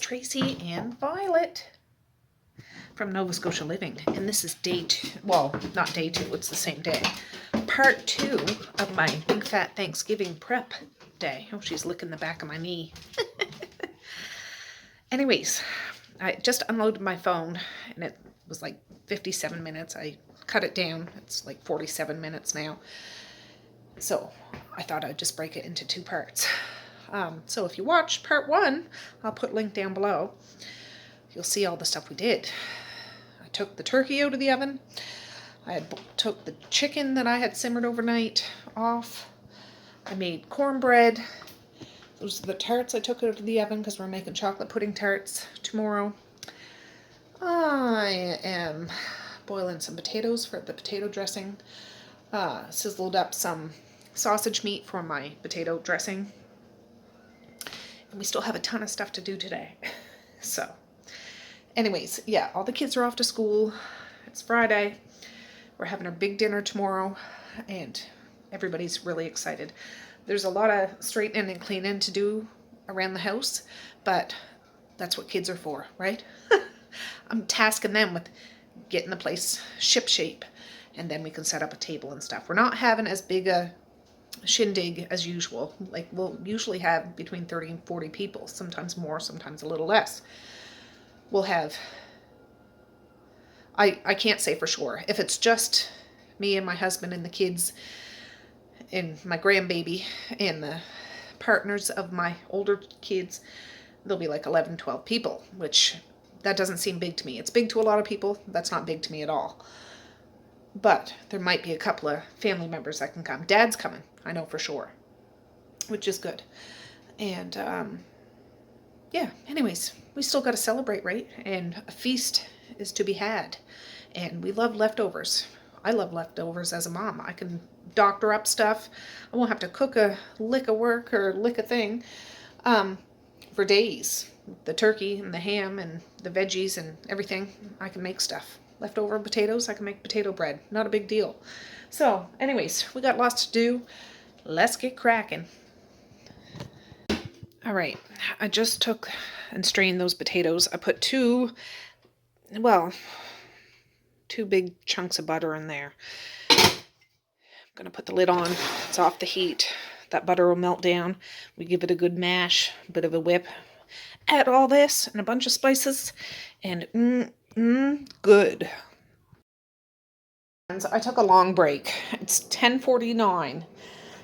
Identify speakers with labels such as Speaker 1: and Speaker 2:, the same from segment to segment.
Speaker 1: Tracy and Violet from Nova Scotia Living, and this is day 2, well, not day 2, it's the same day, part 2 of my big fat Thanksgiving prep day. Oh, she's licking the back of my knee. Anyways, I just unloaded my phone, and it was like 57 minutes. I cut it down. It's like 47 minutes now. So I thought I'd just break it into 2 parts. So if you watch part 1, I'll put a link down below. You'll see all the stuff we did. I took the turkey out of the oven. I took the chicken that I had simmered overnight off. I made cornbread. Those are the tarts I took out of the oven because we're making chocolate pudding tarts tomorrow. I am boiling some potatoes for the potato dressing. Sizzled up some sausage meat for my potato dressing. And we still have a ton of stuff to do today. So, anyways, yeah, all the kids are off to school. It's Friday. We're having our big dinner tomorrow, and everybody's really excited. There's a lot of straightening and cleaning to do around the house, but that's what kids are for, right? I'm tasking them with getting the place ship-shape, and then we can set up a table and stuff. We're not having as big a shindig as usual. Like, we'll usually have between 30 and 40 people, sometimes more, sometimes a little less. We'll have, I can't say for sure. If it's just me and my husband and the kids and my grandbaby and the partners of my older kids, there'll be like 11, 12 people, which that doesn't seem big to me. It's big to a lot of people. That's not big to me at all. But there might be a couple of family members that can come. Dad's coming, I know for sure, which is good. And yeah, anyways, we still got to celebrate, right? And a feast is to be had. And we love leftovers. I love leftovers as a mom. I can doctor up stuff. I won't have to cook a lick of work or lick a thing for days. The turkey and the ham and the veggies and everything, I can make stuff. Leftover potatoes, I can make potato bread. Not a big deal. So, anyways, we got lots to do. Let's get cracking. All right, I just took and strained those potatoes. I put 2 big chunks of butter in there. I'm gonna put the lid on. It's off the heat. That butter will melt down. We give it a good mash, a bit of a whip. Add all this and a bunch of spices, and good. I took a long break. It's 10:49.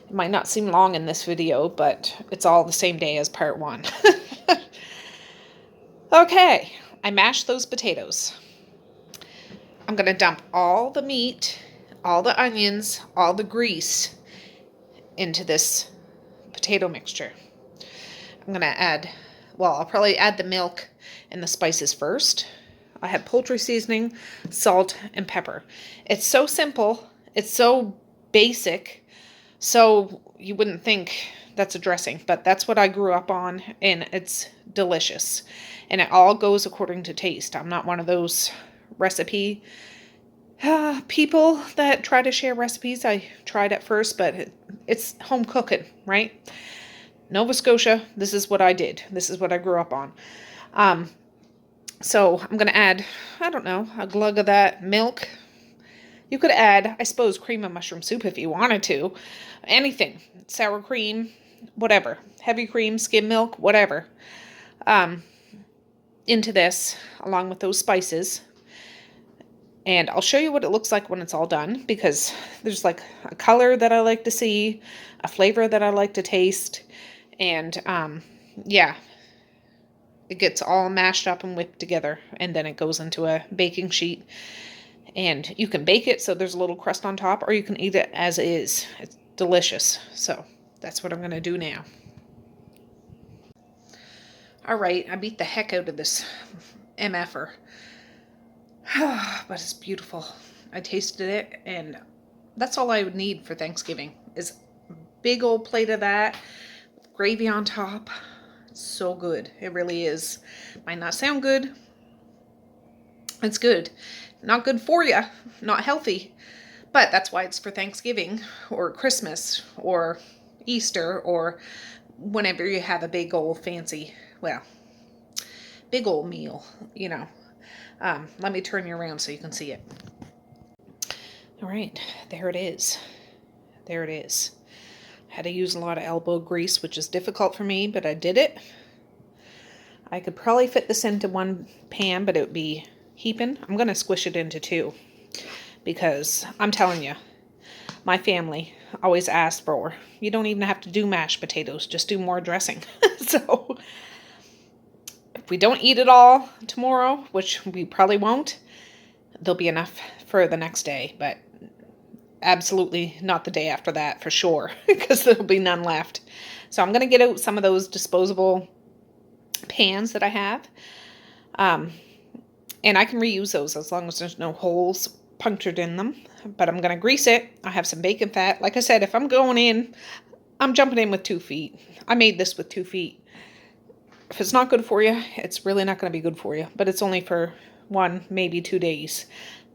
Speaker 1: It might not seem long in this video, but it's all the same day as part 1. Okay, I mashed those potatoes. I'm going to dump all the meat, all the onions, all the grease into this potato mixture. I'm going to add, I'll probably add the milk and the spices first. I have poultry seasoning, salt, and pepper. It's so simple. It's so basic. So you wouldn't think that's a dressing, but that's what I grew up on, and it's delicious. And it all goes according to taste. I'm not one of those recipe people that try to share recipes. I tried at first, but it's home cooking, right? Nova Scotia, this is what I did. This is what I grew up on. So I'm going to add, I don't know, a glug of that milk. You could add, I suppose, cream of mushroom soup if you wanted to. Anything. Sour cream, whatever. Heavy cream, skim milk, whatever. Into this, along with those spices. And I'll show you what it looks like when it's all done, because there's like a color that I like to see, a flavor that I like to taste. And yeah, it gets all mashed up and whipped together, and then it goes into a baking sheet. And you can bake it so there's a little crust on top, or you can eat it as is. It's delicious. So that's what I'm going to do now. All right, I beat the heck out of this MFer. But it's beautiful. I tasted it, and that's all I would need for Thanksgiving is a big old plate of that with gravy on top. It's so good. It really is. Might not sound good. It's good. Not good for you. Not healthy. But that's why it's for Thanksgiving or Christmas or Easter or whenever you have a big old fancy, well, big old meal, you know. Let me turn you around so you can see it. All right, there it is. There it is. I had to use a lot of elbow grease, which is difficult for me, but I did it. I could probably fit this into one pan, but it would be heaping. I'm going to squish it into two because I'm telling you, my family always asks for, you don't even have to do mashed potatoes, just do more dressing. So if we don't eat it all tomorrow, which we probably won't, there'll be enough for the next day, but absolutely not the day after that for sure, because there'll be none left. So I'm going to get out some of those disposable pans that I have. And I can reuse those as long as there's no holes punctured in them. But I'm going to grease it. I have some bacon fat. Like I said, if I'm going in, I'm jumping in with 2 feet. I made this with 2 feet. If it's not good for you, it's really not going to be good for you. But it's only for 1, maybe 2 days.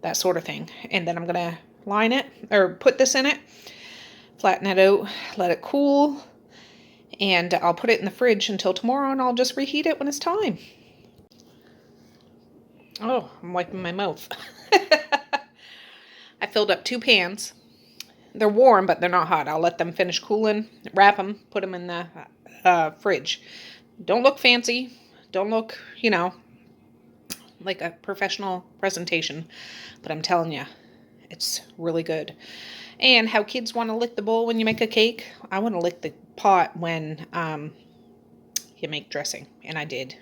Speaker 1: That sort of thing. And then I'm going to line it, or put this in it, flatten it out, let it cool, and I'll put it in the fridge until tomorrow, and I'll just reheat it when it's time. Oh, I'm wiping my mouth. I filled up 2 pans. They're warm, but they're not hot. I'll let them finish cooling, wrap them, put them in the fridge. Don't look fancy. Don't look, you know, like a professional presentation, but I'm telling you, it's really good. And how kids want to lick the bowl when you make a cake, I want to lick the pot when you make dressing. And I did.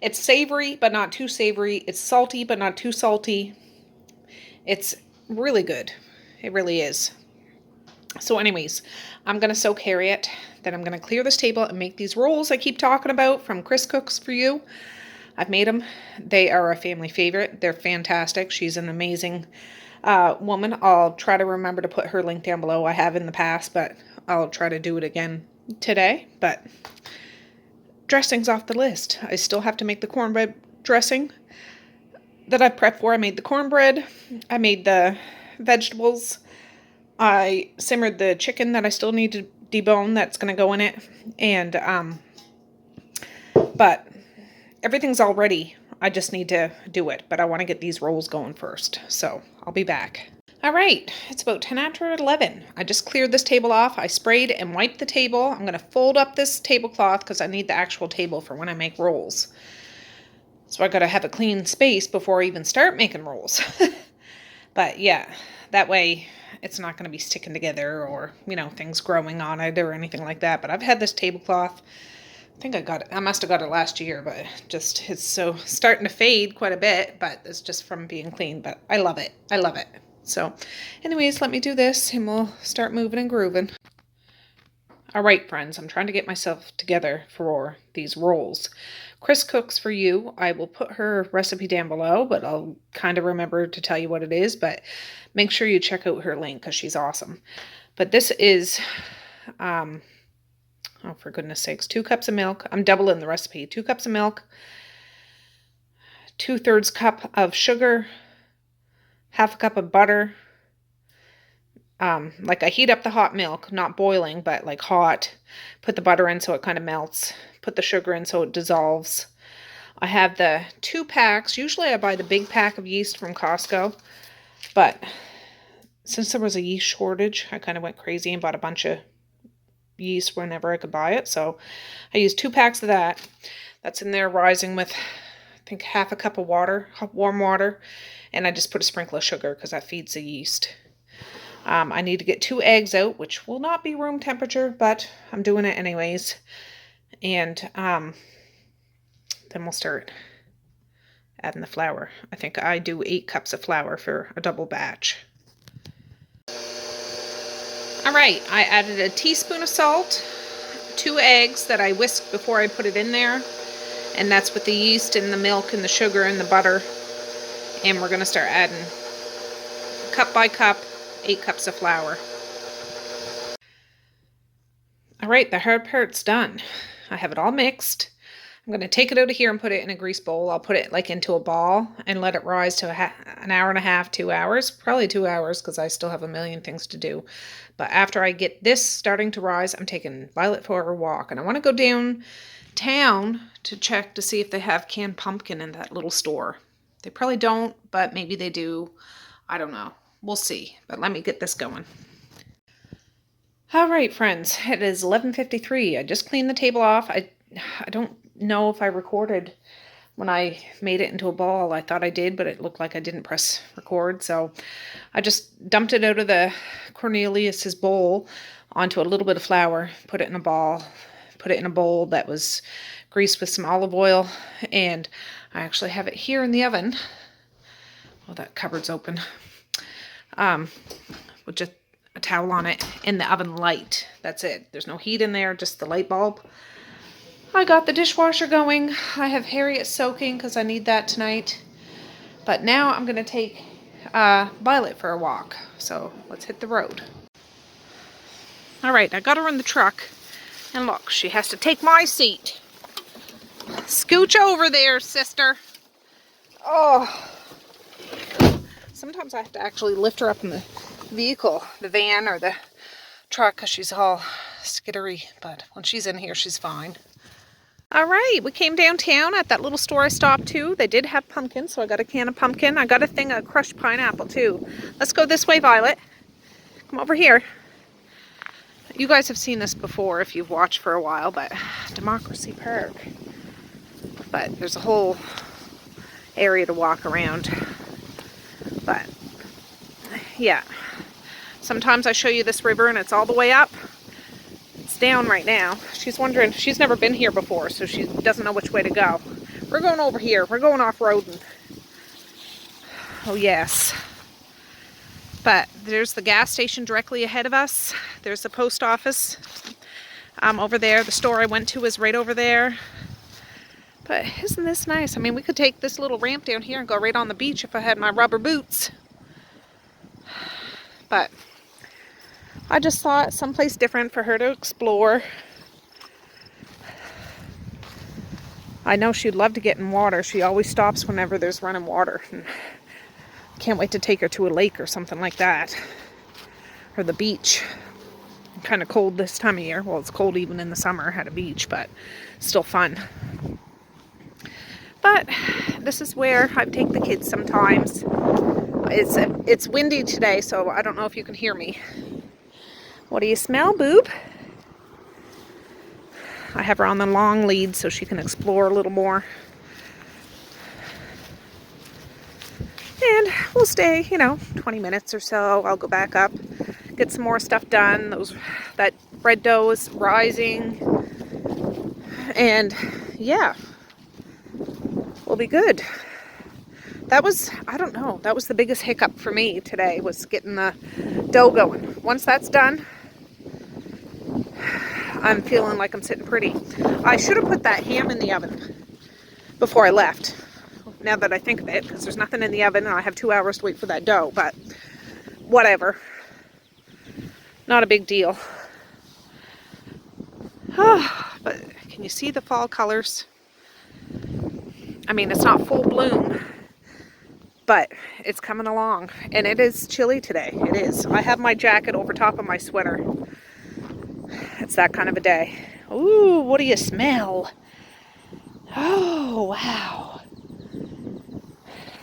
Speaker 1: It's savory, but not too savory. It's salty, but not too salty. It's really good. It really is. So anyways, I'm going to soak Harriet. Then I'm going to clear this table and make these rolls I keep talking about from Chris Cooks For You. I've made them. They are a family favorite. They're fantastic. She's an amazing woman. I'll try to remember to put her link down below. I have in the past, but I'll try to do it again today. But dressing's off the list. I still have to make the cornbread dressing that I prepped for. I made the cornbread. I made the vegetables. I simmered the chicken that I still need to debone that's going to go in it. And, but everything's all ready. I just need to do it, but I want to get these rolls going first. So I'll be back. All right, it's about 10 after 11. I just cleared this table off. I sprayed and wiped the table. I'm going to fold up this tablecloth because I need the actual table for when I make rolls. So I got to have a clean space before I even start making rolls. But yeah, that way it's not going to be sticking together or, you know, things growing on it or anything like that. But I've had this tablecloth. I think I must have got it last year, but just, it's so starting to fade quite a bit, but it's just from being clean, but I love it. I love it. So anyways, let me do this and we'll start moving and grooving. All right, friends, I'm trying to get myself together for these rolls. Chris Cooks For You. I will put her recipe down below, but I'll kind of remember to tell you what it is, but make sure you check out her link because she's awesome. But this is, oh, for goodness sakes, 2 cups of milk. I'm doubling the recipe. 2 cups of milk, 2/3 cup of sugar, 1/2 cup of butter. Like I heat up the hot milk, not boiling, but like hot. Put the butter in so it kind of melts. Put the sugar in so it dissolves. I have the 2 packs. Usually I buy the big pack of yeast from Costco, but since there was a yeast shortage, I kind of went crazy and bought a bunch of yeast whenever I could buy it. So I used 2 packs of that. That's in there rising with, I think, 1/2 cup of water, warm water. And I just put a sprinkle of sugar because that feeds the yeast. I need to get 2 eggs out, which will not be room temperature, but I'm doing it anyways. And then we'll start adding the flour. I think I do 8 cups of flour for a double batch. All right, I added a teaspoon of salt, 2 eggs that I whisked before I put it in there, and that's with the yeast and the milk and the sugar and the butter. And we're going to start adding cup by cup, 8 cups of flour. All right, the hard part's done. I have it all mixed. I'm going to take it out of here and put it in a grease bowl. I'll put it like into a ball and let it rise to an hour and a half, 2 hours, probably 2 hours because I still have a million things to do. But after I get this starting to rise, I'm taking Violet for her walk. And I want to go downtown to check to see if they have canned pumpkin in that little store. They probably don't, but maybe they do. I don't know. We'll see. But let me get this going. All right, friends. It is 11:53. I just cleaned the table off. I don't know if I recorded when I made it into a ball. I thought I did, but it looked like I didn't press record. So I just dumped it out of the Cornelius's bowl onto a little bit of flour, put it in a ball, put it in a bowl that was greased with some olive oil, and I actually have it here in the oven. Oh, that cupboard's open. With just a towel on it in the oven light. That's it. There's no heat in there, just the light bulb. I got the dishwasher going. I have Harriet soaking because I need that tonight. But now I'm going to take Violet for a walk. So let's hit the road. All right, I got her in the truck. And look, she has to take my seat. Scooch over there, sister. Oh. Sometimes I have to actually lift her up in the vehicle, the van or the truck, because she's all skittery. But when she's in here, she's fine. All right, we came downtown at that little store I stopped to. They did have pumpkin, so I got a can of pumpkin. I got a thing of crushed pineapple too. Let's go this way, Violet. Come over here. You guys have seen this before if you've watched for a while, but Democracy Park. But there's a whole area to walk around. But yeah, sometimes I show you this river and it's all the way up. It's down right now. She's wondering, she's never been here before, so she doesn't know which way to go. We're going over here. We're going off-roading. Oh yes. But there's the gas station directly ahead of us. There's the post office over there. The store I went to is right over there. But isn't this nice? I mean, we could take this little ramp down here and go right on the beach if I had my rubber boots. But I just thought someplace different for her to explore. I know she'd love to get in water. She always stops whenever there's running water. And can't wait to take her to a lake or something like that. Or the beach. Kind of cold this time of year. Well, it's cold even in the summer at a beach, but still fun. But this is where I take the kids sometimes. It's windy today, so I don't know if you can hear me. What do you smell, boob? I have her on the long lead so she can explore a little more. And we'll stay, 20 minutes or so. I'll go back up, get some more stuff done. That bread dough is rising. And yeah, we'll be good. That was, I don't know, that was the biggest hiccup for me today, was getting the dough going. Once that's done, I'm feeling like I'm sitting pretty. I should have put that ham in the oven before I left, now that I think of it, because there's nothing in the oven and I have 2 hours to wait for that dough, but whatever. Not a big deal. But can you see the fall colors? I mean, it's not full bloom, but it's coming along, and it is chilly today. It is. I have my jacket over top of my sweater. It's that kind of a day. Ooh, what do you smell? Oh, wow.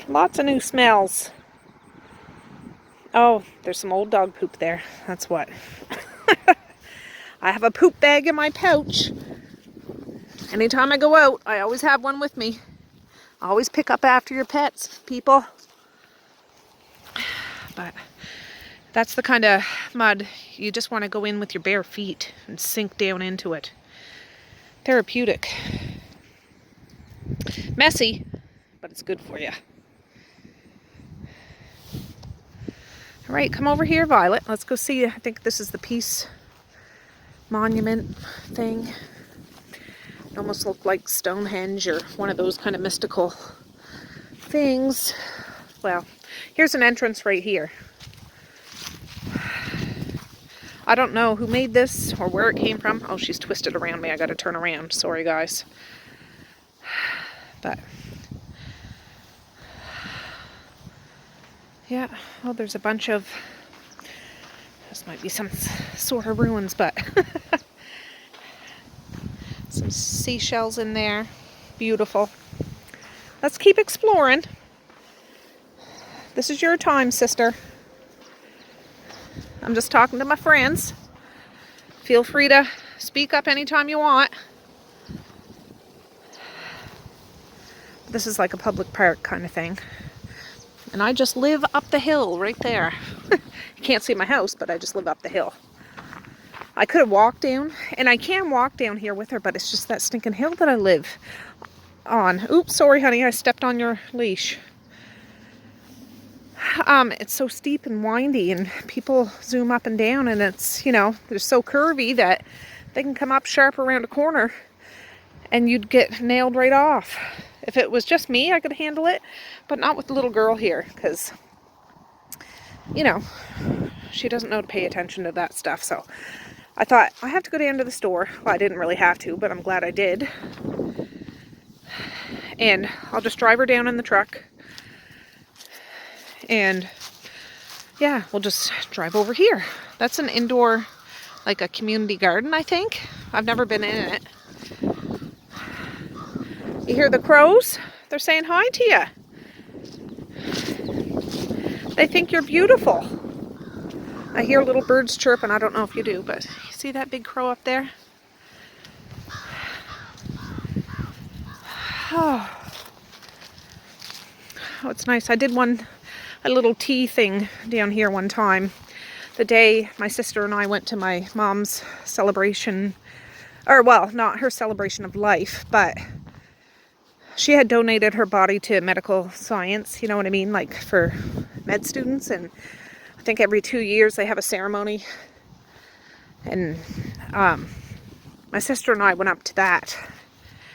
Speaker 1: Lots of new smells. Oh, there's some old dog poop there. That's what. I have a poop bag in my pouch. Anytime I go out, I always have one with me. Always pick up after your pets, people. But that's the kind of mud you just want to go in with your bare feet and sink down into it. Therapeutic. Messy, but it's good for you. All right, come over here, Violet. Let's go see. I think this is the Peace Monument thing. It almost looked like Stonehenge or one of those kind of mystical things. Well, here's an entrance right here. I don't know who made this or where it came from. Oh, she's twisted around me. I gotta turn around. Sorry, guys. But yeah, well, there's a bunch of, this might be some sort of ruins, but some seashells in there. Beautiful. Let's keep exploring. This is your time, sister. I'm just talking to my friends. Feel free to speak up anytime you want. This is like a public park kind of thing. And I just live up the hill right there. You can't see my house, but I just live up the hill. I could have walked down, and I can walk down here with her, but it's just that stinking hill that I live on. Oops, sorry, honey, I stepped on your leash. It's so steep and windy, and people zoom up and down, and it's, you know, they're so curvy that they can come up sharp around a corner, and you'd get nailed right off. If it was just me, I could handle it, but not with the little girl here, because, you know, she doesn't know to pay attention to that stuff. So I thought, I have to go down to the store. Well, I didn't really have to, but I'm glad I did. And I'll just drive her down in the truck. And yeah, we'll just drive over here. That's an indoor, like a community garden, I think. I've never been in it. You hear the crows? They're saying hi to you. They think you're beautiful. I hear little birds chirping. I don't know if you do, but you see that big crow up there? Oh, it's nice. I did a little tea thing down here one time. The day my sister and I went to my mom's celebration, or well, not her celebration of life, but she had donated her body to medical science, you know what I mean, like for med students, and I think every 2 years they have a ceremony, and my sister and I went up to that,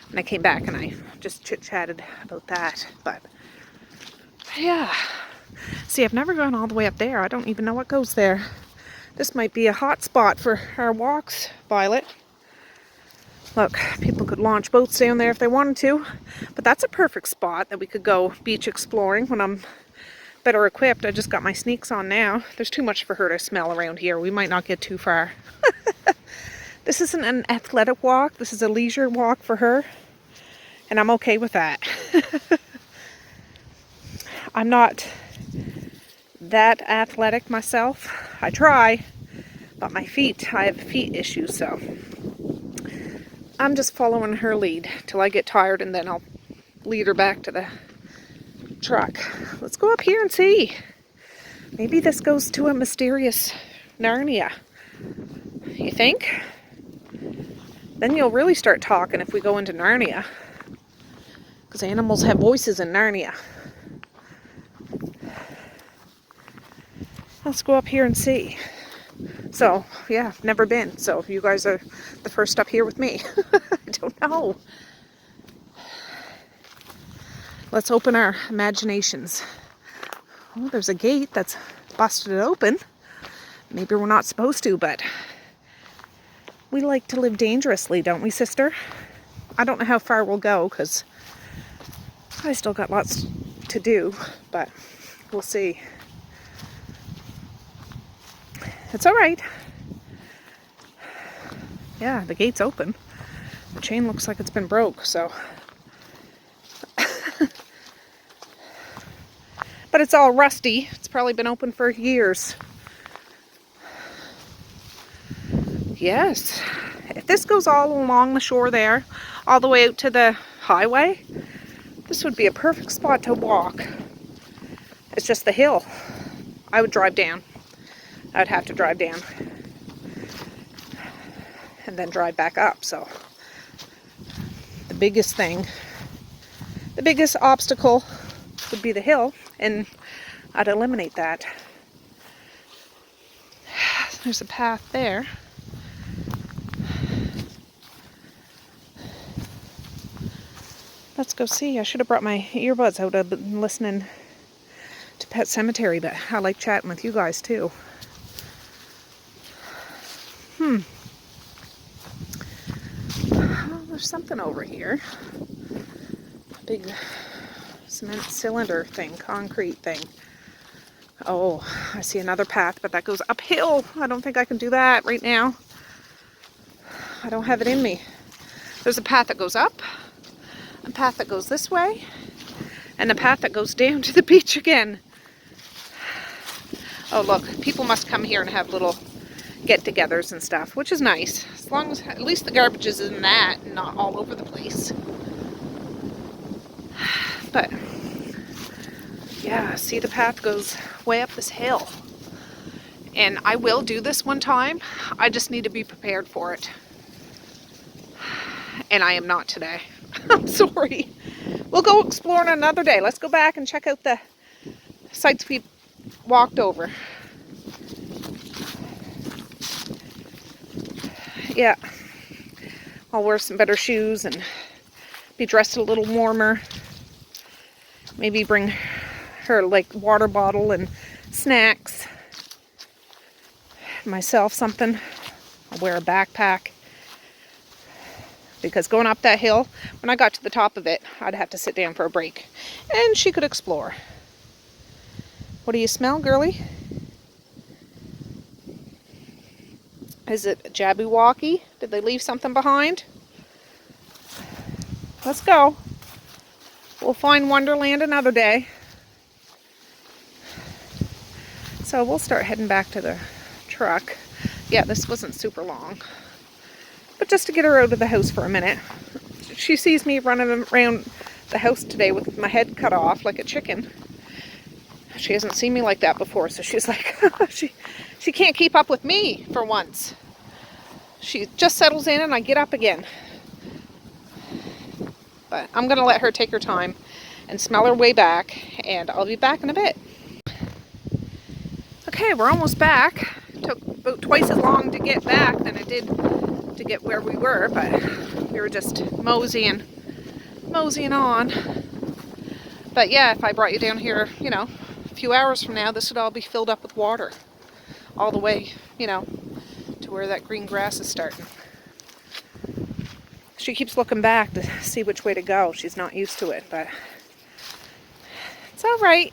Speaker 1: and I came back and I just chit-chatted about that. But yeah, see, I've never gone all the way up there. I don't even know what goes there. This might be a hot spot for our walks, Violet. Look, people could launch boats down there if they wanted to, but that's a perfect spot that we could go beach exploring when I'm better equipped. I just got my sneaks on now. There's too much for her to smell around here. We might not get too far. This isn't an athletic walk. This is a leisure walk for her, and I'm okay with that. I'm not that athletic myself. I try, but my feet, I have feet issues, so I'm just following her lead till I get tired, and then I'll lead her back to the truck. Let's go up here and see. Maybe this goes to a mysterious Narnia. You think? Then you'll really start talking if we go into Narnia. Because animals have voices in Narnia. Let's go up here and see. So, yeah, never been. So, you guys are the first up here with me. I don't know. Let's open our imaginations. Oh, there's a gate that's busted open. Maybe we're not supposed to, but we like to live dangerously, don't we, sister? I don't know how far we'll go, because I still got lots to do, but we'll see. It's all right. Yeah, the gate's open. The chain looks like it's been broke, so. But it's all rusty. It's probably been open for years. Yes. If this goes all along the shore there, all the way out to the highway, this would be a perfect spot to walk. It's just the hill. I would drive down. I'd have to drive down and then drive back up. So the biggest thing, the biggest obstacle would be the hill, and I'd eliminate that. There's a path there. Let's go see. I should have brought my earbuds. I would have been listening to Pet Cemetery, but I like chatting with you guys too. Oh, there's something over here. big cement cylinder thing, concrete thing. Oh, I see another path, but that goes uphill. I don't think I can do that right now. I don't have it in me. There's a path that goes up, a path that goes this way, and a path that goes down to the beach again. Oh look, people must come here and have little get-togethers and stuff, which is nice. As long as at least the garbage is in that and not all over the place. But yeah, see, the path goes way up this hill. And I will do this one time. I just need to be prepared for it. And I am not today. I'm sorry. We'll go exploring another day. Let's go back and check out the sites we walked over. Yeah. I'll wear some better shoes and be dressed a little warmer. Maybe bring her like water bottle and snacks. Myself something. I'll wear a backpack. Because going up that hill, when I got to the top of it, I'd have to sit down for a break. And she could explore. What do you smell, girly? Is it Jabberwocky? Did they leave something behind? Let's go. We'll find Wonderland another day. So we'll start heading back to the truck. Yeah, this wasn't super long. But just to get her out of the house for a minute. She sees me running around the house today with my head cut off like a chicken. She hasn't seen me like that before, so she's like, she can't keep up with me for once. She just settles in and I get up again. But I'm going to let her take her time and smell her way back, and I'll be back in a bit. Okay, we're almost back. It took about twice as long to get back than it did to get where we were, but we were just moseying on. But yeah, if I brought you down here, you know, a few hours from now, this would all be filled up with water. All the way, you know, to where that green grass is starting. She keeps looking back to see which way to go. She's not used to it, but it's all right.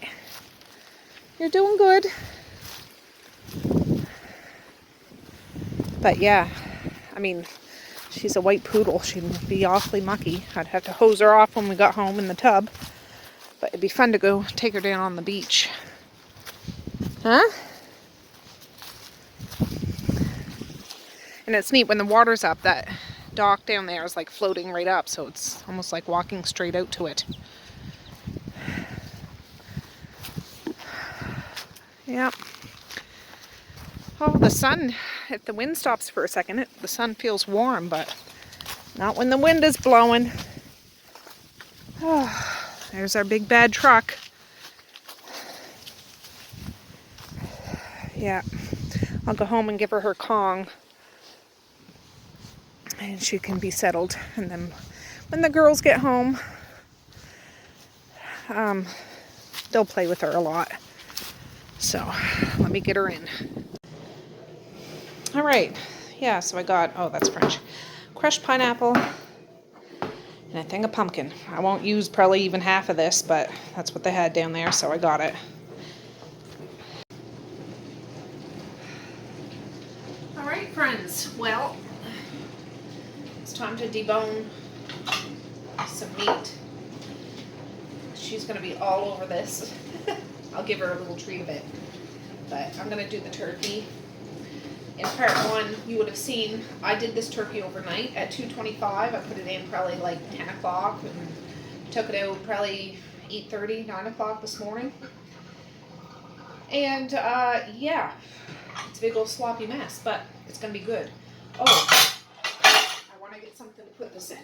Speaker 1: You're doing good. But yeah, I mean, she's a white poodle. She'd be awfully mucky. I'd have to hose her off when we got home in the tub. But it'd be fun to go take her down on the beach. Huh? And it's neat when the water's up, that dock down there is like floating right up, so it's almost like walking straight out to it. Yep. Oh, the sun, if the wind stops for a second, the sun feels warm, but not when the wind is blowing. Oh, there's our big bad truck. Yeah, I'll go home and give her Kong. And she can be settled. And then when the girls get home, they'll play with her a lot. So let me get her in. All right. Yeah, so I got, oh, that's French. Crushed pineapple and a thing of pumpkin. I won't use probably even half of this, but that's what they had down there, so I got it. All right, friends. Well, it's time to debone some meat. She's going to be all over this. I'll give her a little treat of it. But I'm going to do the turkey. In part one, you would have seen I did this turkey overnight at 2:25. I put it in probably like 10 o'clock and took it out probably 8:30, 9 o'clock this morning. And yeah, it's a big old sloppy mess, but it's going to be good. Oh, I want to get something to put this in.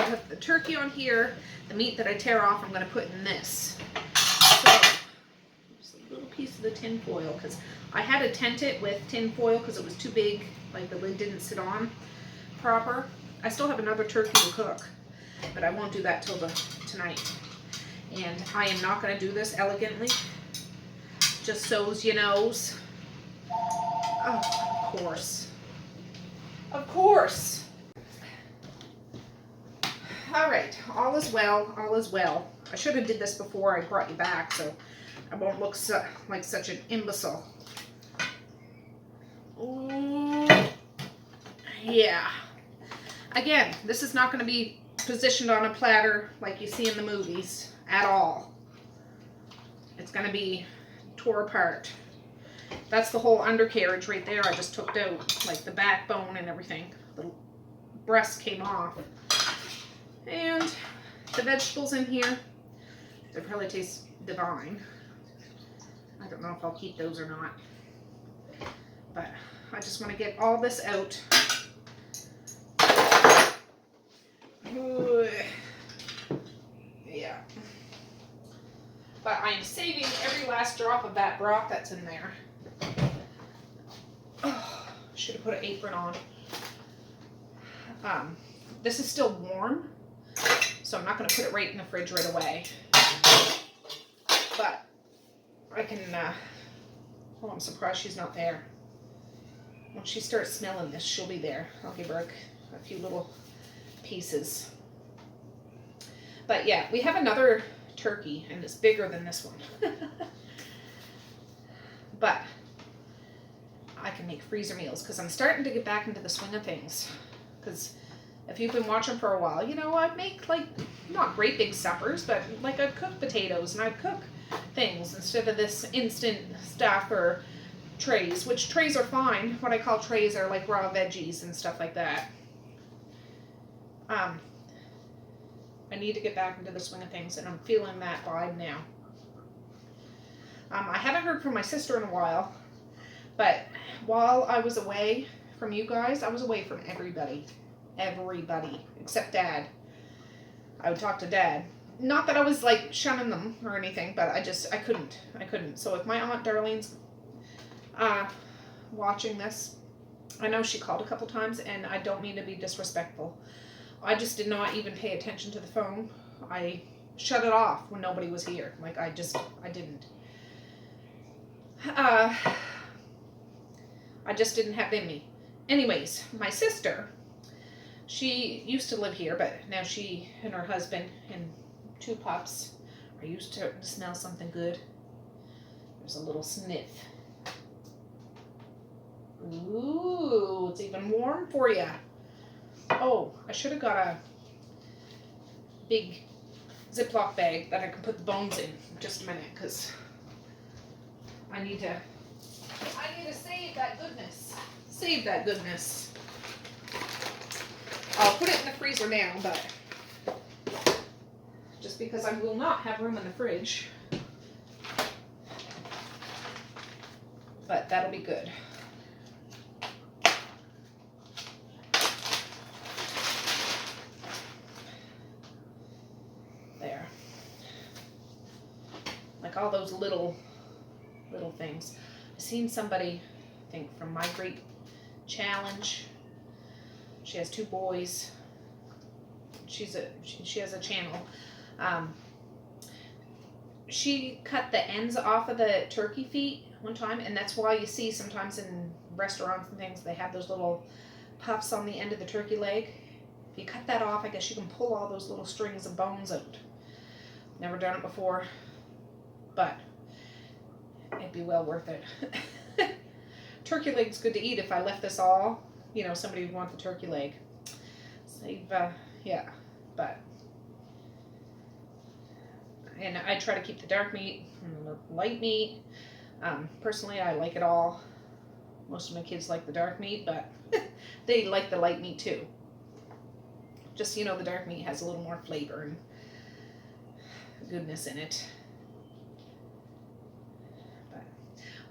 Speaker 1: Put the turkey on here. The meat that I tear off, I'm going to put in this. So, just a little piece of the tin foil, because I had to tent it with tin foil because it was too big, like the lid didn't sit on proper. I still have another turkey to cook, but I won't do that till tonight. And I am not going to do this elegantly. just so's you knows. Oh, of course. Of course. All right, all is well, all is well. I should have did this before I brought you back, so I won't look like such an imbecile. Ooh, yeah. Again, this is not going to be positioned on a platter like you see in the movies at all. It's going to be tore apart. That's the whole undercarriage right there. I just took out, like the backbone and everything. The breast came off. And the vegetables in here, they probably taste divine. I don't know if I'll keep those or not. But I just want to get all this out. Ooh. Yeah. But I'm saving every last drop of that broth that's in there. Oh, should have put an apron on. This is still warm, so I'm not going to put it right in the fridge right away. But I can, oh, I'm surprised she's not there. When she starts smelling this, she'll be there. I'll give her a few little pieces. But yeah, we have another turkey, and it's bigger than this one. But I can make freezer meals because I'm starting to get back into the swing of things. Because if you've been watching for a while, you know, I'd make like, not great big suppers, but like I'd cook potatoes and I'd cook things instead of this instant stuff or trays, which trays are fine. What I call trays are like raw veggies and stuff like that. I need to get back into the swing of things, and I'm feeling that vibe now. I haven't heard from my sister in a while, but while I was away from you guys, I was away from everybody. Everybody, except Dad. I would talk to Dad. Not that I was like shunning them or anything, but I couldn't. So if my Aunt Darlene's watching this, I know she called a couple times, and I don't mean to be disrespectful. I just did not even pay attention to the phone. I shut it off when nobody was here. Like I didn't. I just didn't have in me. Anyways, my sister, she used to live here, but now she and her husband and 2 pups are used to smell something good. There's a little sniff. Ooh, it's even warm for you. Oh, I should have got a big Ziploc bag that I can put the bones in just a minute, because I need to save that goodness. Save that goodness. I'll put it in the freezer now, but just because I will not have room in the fridge. But that'll be good. There. Like all those little things. I've seen somebody, I think from My Great Challenge. She has 2 boys. She has a channel. She cut the ends off of the turkey feet one time, and that's why you see sometimes in restaurants and things they have those little puffs on the end of the turkey leg. If you cut that off, I guess you can pull all those little strings of bones out. Never done it before, but it'd be well worth it. Turkey leg's good to eat. If I left this all, you know, somebody would want the turkey leg. Save, yeah, but. And I try to keep the dark meat and the light meat. Personally, I like it all. Most of my kids like the dark meat, but they like the light meat too. Just, you know, the dark meat has a little more flavor and goodness in it. But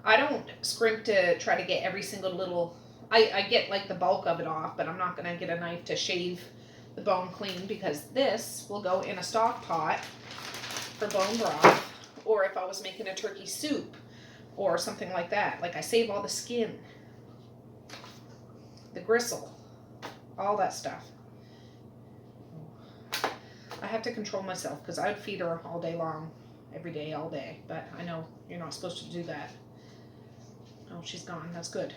Speaker 1: I don't scrimp to try to get every single little... I get like the bulk of it off, but I'm not going to get a knife to shave the bone clean, because this will go in a stock pot for bone broth, or if I was making a turkey soup or something like that. Like I save all the skin, the gristle, all that stuff. I have to control myself because I would feed her all day long every day, all day. But I know you're not supposed to do that. Oh, she's gone. That's good.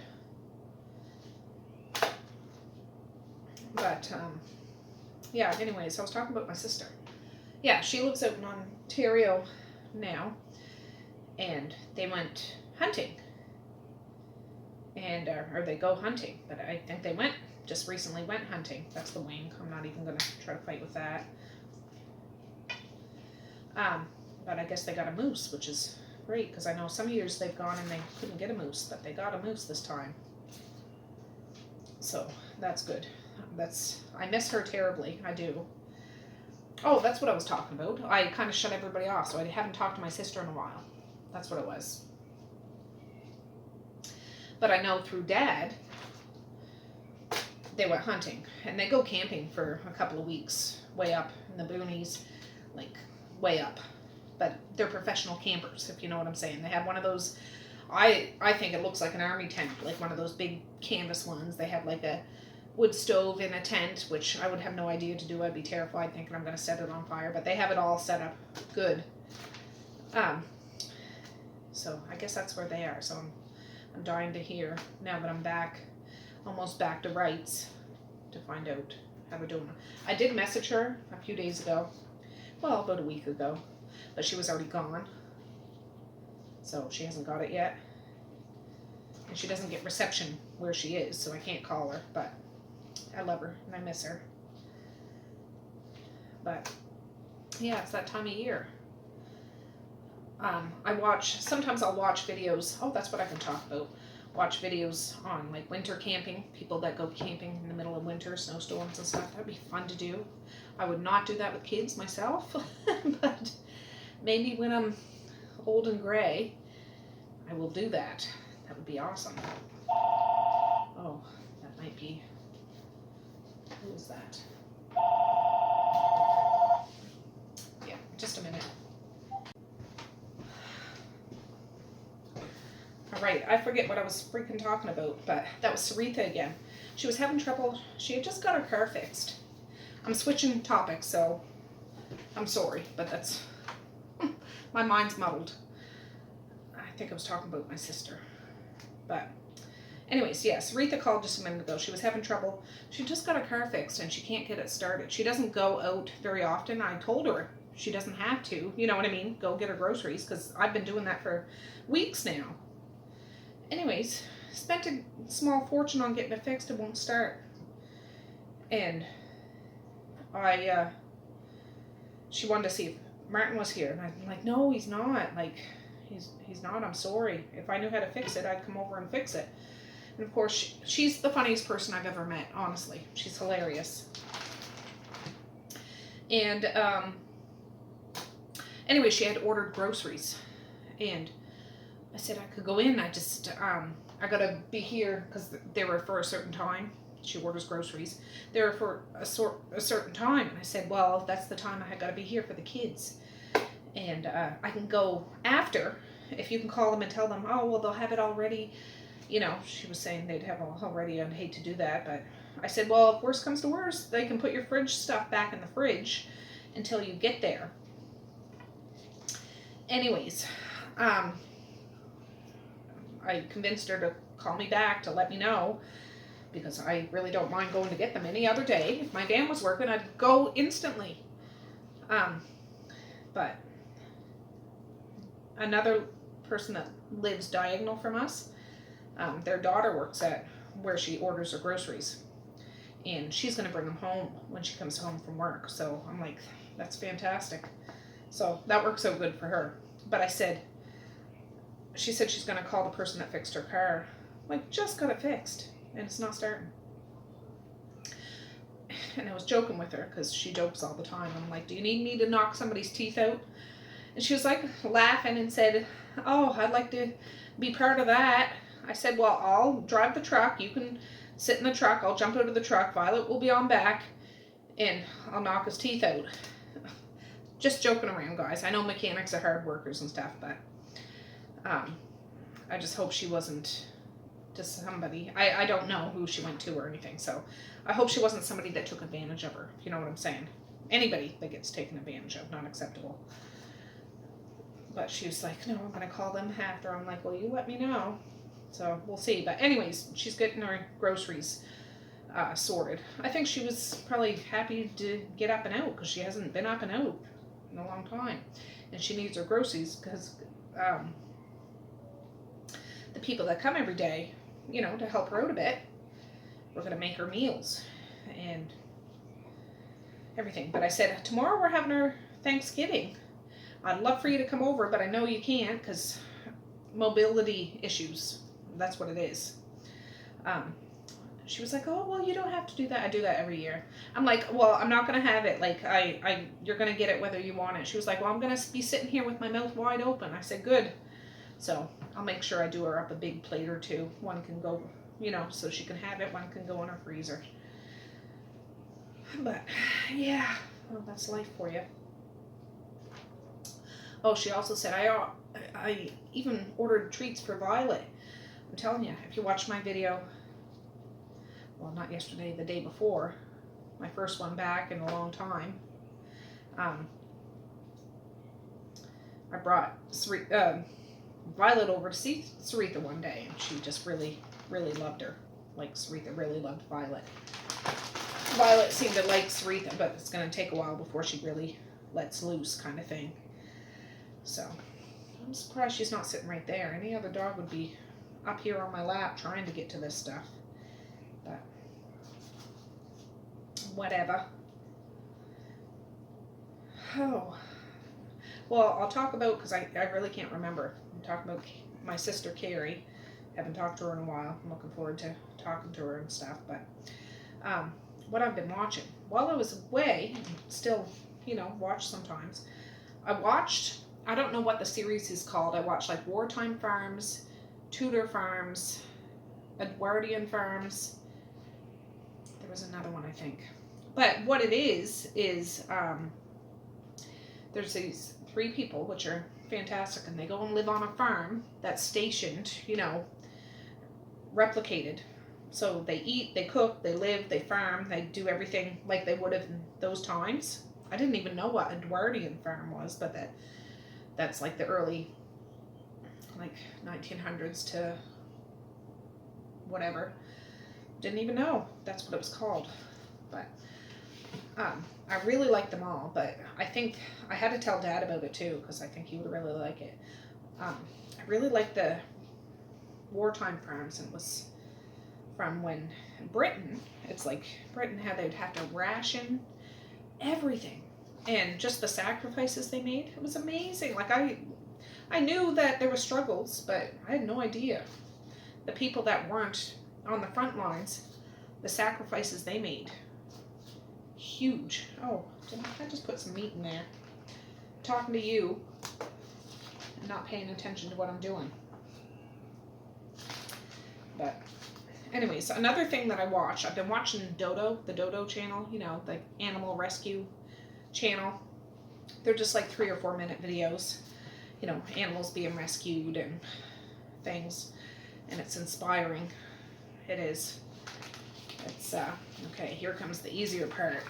Speaker 1: But, yeah, anyways, I was talking about my sister. Yeah, she lives out in Ontario now, and they went hunting. And, or they go hunting, but I think they just recently went hunting. That's the wing. I'm not even going to try to fight with that. But I guess they got a moose, which is great, because I know some years they've gone and they couldn't get a moose, but they got a moose this time. So, that's good. I miss her terribly. I do. Oh, that's what I was talking about. I kind of shut everybody off, so I haven't talked to my sister in a while. That's what it was. But I know through Dad, they went hunting, and they go camping for a couple of weeks, way up in the boonies, like way up. But they're professional campers, if you know what I'm saying. They have one of those, I think it looks like an army tent, like one of those big canvas ones. They have like a wood stove in a tent, which I would have no idea to do. I'd be terrified thinking I'm going to set it on fire, but they have it all set up good. So I guess that's where they are. So I'm dying to hear, now that I'm back, almost back to rights, to find out how we're doing. I did message her a few days ago, well, about a week ago, but she was already gone, so she hasn't got it yet, and she doesn't get reception where she is, so I can't call her, but I love her, and I miss her. But, yeah, it's that time of year. Sometimes I'll watch videos, oh, that's what I can talk about, watch videos on, like, winter camping, people that go camping in the middle of winter, snowstorms and stuff. That'd be fun to do. I would not do that with kids myself, but maybe when I'm old and gray, I will do that. That would be awesome. Oh, that might be, who is that? Yeah, just a minute. Alright, I forget what I was freaking talking about, but that was Saritha again. She was having trouble. She had just got her car fixed. I'm switching topics, so I'm sorry, but that's, my mind's muddled. I think I was talking about my sister. But anyways, yeah, Saritha called just a minute ago. She was having trouble. She just got her car fixed and she can't get it started. She doesn't go out very often. I told her she doesn't have to, you know what I mean? Go get her groceries, because I've been doing that for weeks now. Anyways, spent a small fortune on getting it fixed. It won't start. And she wanted to see if Martin was here. And I'm like, no, he's not. Like, he's not. I'm sorry. If I knew how to fix it, I'd come over and fix it. And of course, she's the funniest person I've ever met, honestly. She's hilarious. And anyway, she had ordered groceries. And I said I could go in. I just, I gotta be here because they were for a certain time. She orders groceries. They were for a certain time. And I said, well, that's the time I gotta be here for the kids. And I can go after, if you can call them and tell them, oh, well, they'll have it all ready. You know, she was saying they'd have it all ready. I'd hate to do that. But I said, well, if worst comes to worst, they can put your fridge stuff back in the fridge until you get there. Anyways, I convinced her to call me back to let me know, because I really don't mind going to get them any other day. If my van was working, I'd go instantly. But another person that lives diagonal from us, their daughter works at where she orders her groceries, and she's going to bring them home when she comes home from work. So I'm like, that's fantastic. So that works out good for her. But she said she's going to call the person that fixed her car. Like, just got it fixed, and it's not starting. And I was joking with her, because she jokes all the time. I'm like, do you need me to knock somebody's teeth out? And she was like laughing and said, oh, I'd like to be part of that. I said, well, I'll drive the truck. You can sit in the truck. I'll jump out of the truck. Violet will be on back, and I'll knock his teeth out. Just joking around, guys. I know mechanics are hard workers and stuff, but I just hope she wasn't just somebody. I don't know who she went to or anything, so I hope she wasn't somebody that took advantage of her, if you know what I'm saying. Anybody that gets taken advantage of, not acceptable. But she was like, no, I'm going to call them after. I'm like, well, you let me know. So we'll see. But anyways, she's getting her groceries sorted. I think she was probably happy to get up and out because she hasn't been up and out in a long time. And she needs her groceries because the people that come every day, you know, to help her out a bit, we're going to make her meals and everything. But I said, tomorrow we're having our Thanksgiving. I'd love for you to come over, but I know you can't because mobility issues. That's what it is. She was like, oh, well, you don't have to do that. I do that every year. I'm like, well, I'm not going to have it. Like, you're going to get it whether you want it. She was like, well, I'm going to be sitting here with my mouth wide open. I said, good. So I'll make sure I do her up a big plate or two. One can go, you know, so she can have it. One can go in her freezer. But, yeah, well, that's life for you. Oh, she also said, I even ordered treats for Violet. I'm telling you, if you watch my video, well, not yesterday, the day before, my first one back in a long time, I brought Violet over to see Saritha one day, and she just really, really loved her. Like, Saritha really loved Violet. Violet seemed to like Saritha, but it's going to take a while before she really lets loose, kind of thing. So, I'm surprised she's not sitting right there. Any other dog would be up here on my lap trying to get to this stuff. But, whatever. Oh. Well, I'll talk about, because I really can't remember. I'm talking about my sister Carrie. Haven't talked to her in a while. I'm looking forward to talking to her and stuff. But, what I've been watching. While I was away, still, you know, watch sometimes. I don't know what the series is called. I watched like Wartime Farms, Tudor Farms, Edwardian Farms. There was another one, I think. But what it is there's these 3 people, which are fantastic, and they go and live on a farm that's stationed, you know, replicated. So they eat, they cook, they live, they farm, they do everything like they would have in those times. I didn't even know what Edwardian farm was, but that's like the early, like 1900s to whatever. Didn't even know that's what it was called. But I really like them all, but I think I had to tell Dad about it too, because I think he would really like it. I really like the Wartime Farms, and it was from when Britain, it's like Britain they'd have to ration everything, and just the sacrifices they made, it was amazing. Like I knew that there were struggles, but I had no idea the people that weren't on the front lines, the sacrifices they made. Huge. Oh, I just put some meat in there. Talking to you and not paying attention to what I'm doing. But anyways, another thing that I watch, I've been watching the Dodo channel, you know, the animal rescue channel. They're just like 3 or 4 minute videos, you know, animals being rescued and things, and it's inspiring. It is. It's okay, here comes the easier part.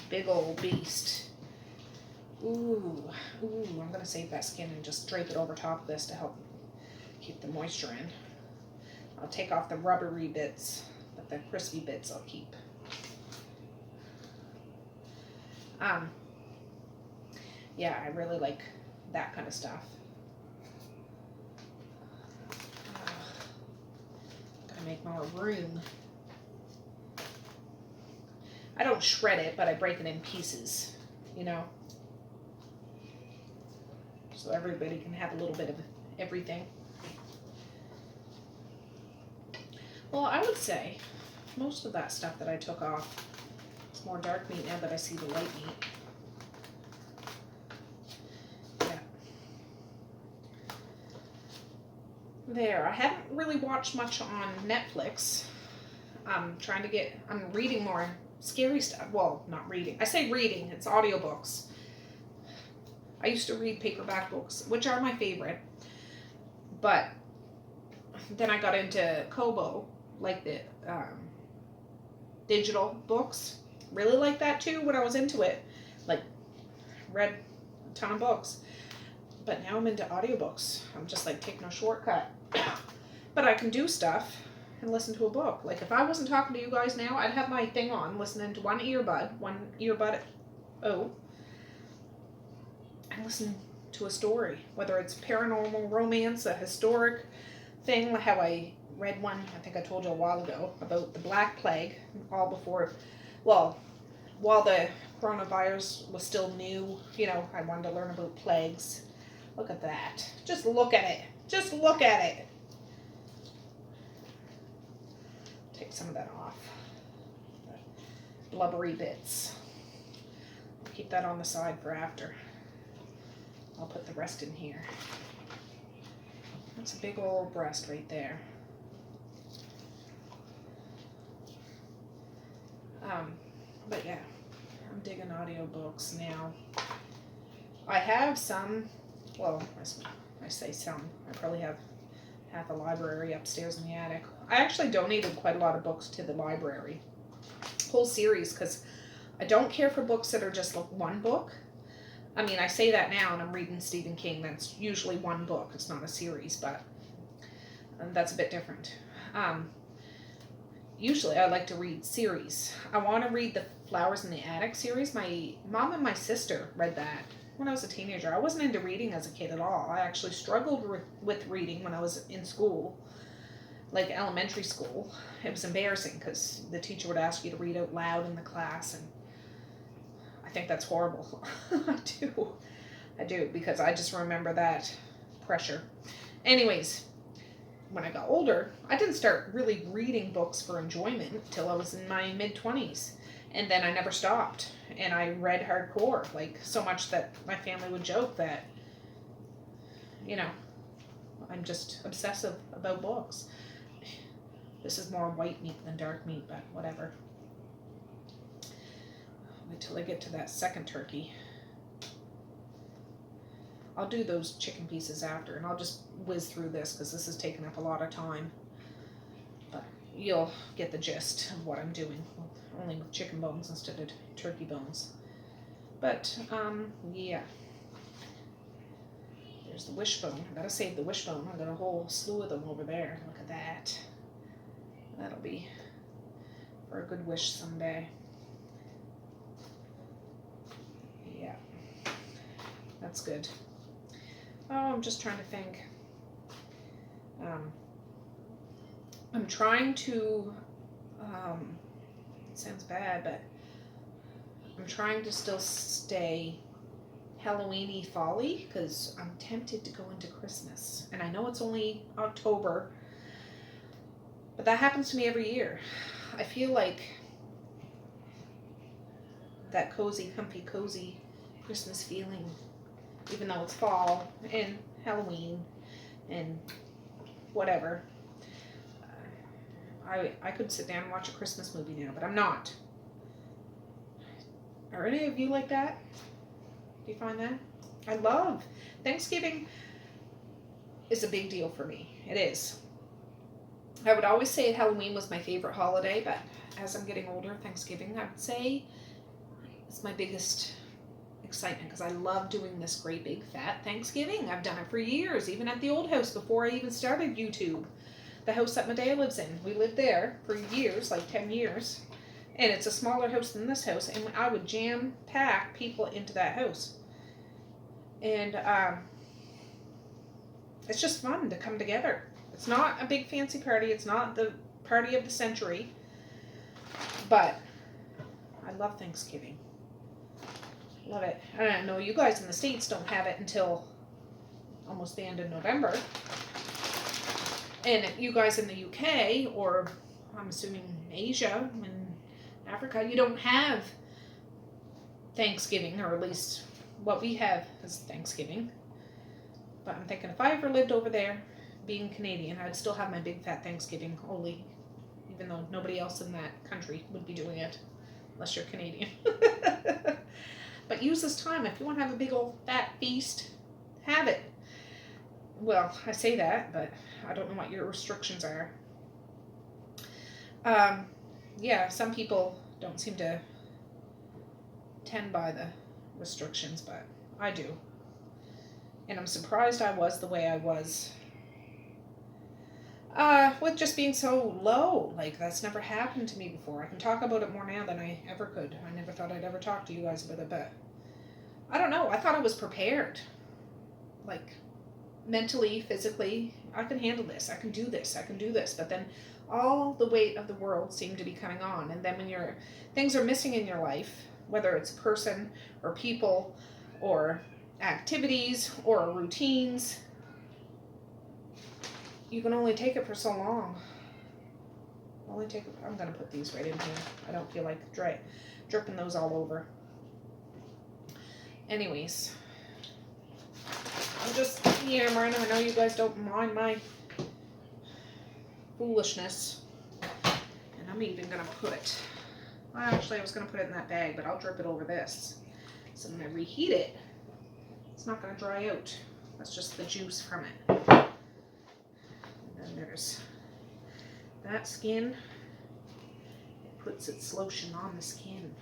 Speaker 1: Big old beast. Ooh, I'm gonna save that skin and just drape it over top of this to help keep the moisture in. I'll take off the rubbery bits, but the crispy bits I'll keep. Yeah, I really like that kind of stuff. Gotta make more room. I don't shred it, but I break it in pieces, you know, so everybody can have a little bit of everything. Well, I would say most of that stuff that I took off, it's more dark meat now that I see the light meat. Yeah. There, I haven't really watched much on Netflix. I'm reading more scary stuff. Well, not reading. I say reading, it's audiobooks. I used to read paperback books, which are my favorite. But then I got into Kobo, like the digital books. Really like that too when I was into it. Like, read a ton of books. But now I'm into audiobooks. I'm just like taking a shortcut. But I can do stuff and listen to a book. Like if I wasn't talking to you guys now, I'd have my thing on, listening to one earbud, and listen to a story. Whether it's paranormal romance, a historic thing, how I read one, I think I told you a while ago, about the Black Plague, all before, well, while the coronavirus was still new, you know, I wanted to learn about plagues. Look at that. Just look at it. Just look at it. Take some of that off. The blubbery bits. I'll keep that on the side for after. I'll put the rest in here. That's a big old breast right there. But yeah, I'm digging audiobooks now. I have some, well, I say some. I probably have half a library upstairs in the attic. I actually donated quite a lot of books to the library. Whole series, because I don't care for books that are just like one book. I mean, I say that now and I'm reading Stephen King. That's usually one book. It's not a series, but that's a bit different. Usually I like to read series. I want to read the Flowers in the Attic series. My mom and my sister read that when I was a teenager. I wasn't into reading as a kid at all. I actually struggled with reading when I was in school, like elementary school. It was embarrassing because the teacher would ask you to read out loud in the class, and I think that's horrible. I do, because I just remember that pressure. Anyways, when I got older, I didn't start really reading books for enjoyment until I was in my mid-20s. And then I never stopped. And I read hardcore, like so much that my family would joke that, you know, I'm just obsessive about books. This is more white meat than dark meat, but whatever. Wait till I get to that second turkey. I'll do those chicken pieces after, and I'll just whiz through this because this is taking up a lot of time. But you'll get the gist of what I'm doing, only with chicken bones instead of turkey bones. But, yeah. There's the wishbone. I gotta save the wishbone. I've got a whole slew of them over there. Look at that. That'll be for a good wish someday. Yeah. That's good. Oh, I'm just trying to think. I'm trying to, it sounds bad, but I'm trying to still stay Halloween-y folly because I'm tempted to go into Christmas. And I know it's only October, but that happens to me every year. I feel like that cozy, comfy, cozy Christmas feeling, even though it's fall and Halloween and whatever. I could sit down and watch a Christmas movie now, but I'm not. Are any of you like that? Do you find that? I love Thanksgiving is a big deal for me. It is. I would always say Halloween was my favorite holiday, but as I'm getting older, Thanksgiving, I would say, it's my biggest excitement because I love doing this great big fat Thanksgiving. I've done it for years, even at the old house before I even started YouTube. The house that Medea lives in. We lived there for years, like 10 years. And it's a smaller house than this house, and I would jam-pack people into that house. And it's just fun to come together. It's not a big fancy party. It's not the party of the century. But I love Thanksgiving. Love it. And I know you guys in the States don't have it until almost the end of November. And you guys in the UK, or I'm assuming Asia and Africa, you don't have Thanksgiving, or at least what we have is Thanksgiving. But I'm thinking if I ever lived over there, being Canadian, I'd still have my big fat Thanksgiving only, even though nobody else in that country would be doing it, unless you're Canadian. But use this time, if you want to have a big old fat feast, have it. Well, I say that, but I don't know what your restrictions are. Yeah, some people don't seem to tend by the restrictions, but I do. And I'm surprised I was the way I was. With just being so low. Like, that's never happened to me before. I can talk about it more now than I ever could. I never thought I'd ever talk to you guys about it, but I don't know. I thought I was prepared. Like, mentally, physically, I can handle this. I can do this. I can do this. But then all the weight of the world seemed to be coming on. And then when things are missing in your life, whether it's a person or people or activities or routines, you can only take it for so long. I'm going to put these right in here. I don't feel like dripping those all over. Anyways, I'm just yammering. I know you guys don't mind my foolishness. And I'm even going to put, well, actually I was going to put it in that bag, but I'll drip it over this. So when I reheat it, it's not going to dry out. That's just the juice from it. And then there's that skin. It puts its lotion on the skin,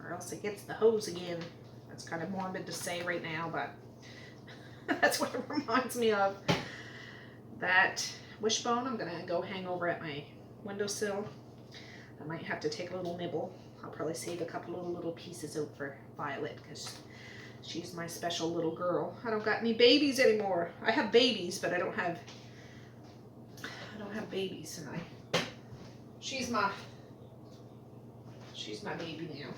Speaker 1: or else it gets the hose again. That's kind of morbid to say right now, but that's what it reminds me of. That wishbone I'm going to go hang over at my windowsill. I might have to take a little nibble. I'll probably save a couple of little pieces out for Violet because she's my special little girl. I don't got any babies anymore. I have babies, but I don't have babies, and she's my baby now.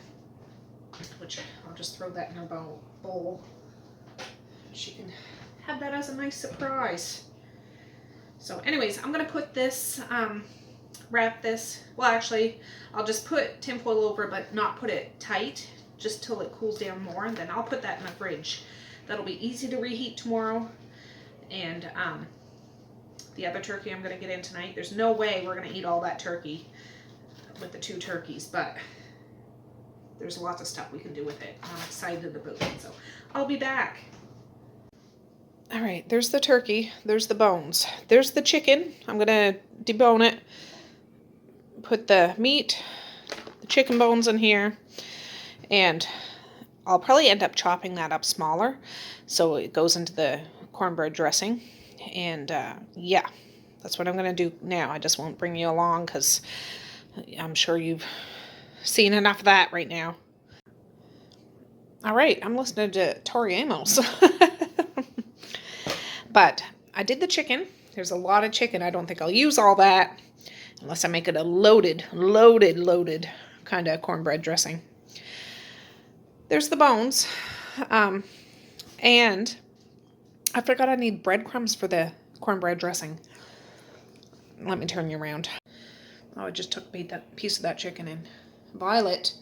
Speaker 1: Which I'll just throw that in her bowl. She can have that as a nice surprise. So anyways, I'm gonna put this, wrap this, well actually, I'll just put tinfoil over but not put it tight, just till it cools down more, and then I'll put that in the fridge. That'll be easy to reheat tomorrow. And the other turkey I'm gonna get in tonight, there's no way we're gonna eat all that turkey with the 2 turkeys, but there's lots of stuff we can do with it. I'm excited about it, so I'll be back. All right, there's the turkey, there's the bones, there's the chicken. I'm gonna debone it, put the meat, the chicken bones in here, and I'll probably end up chopping that up smaller so it goes into the cornbread dressing. And yeah, that's what I'm gonna do now. I just won't bring you along because I'm sure you've seen enough of that right now. All right, I'm listening to Tori Amos. But I did the chicken. There's a lot of chicken. I don't think I'll use all that unless I make it a loaded kind of cornbread dressing. There's the bones. And I forgot I need breadcrumbs for the cornbread dressing. Let me turn you around. Oh, I just took that piece of that chicken in. Violet,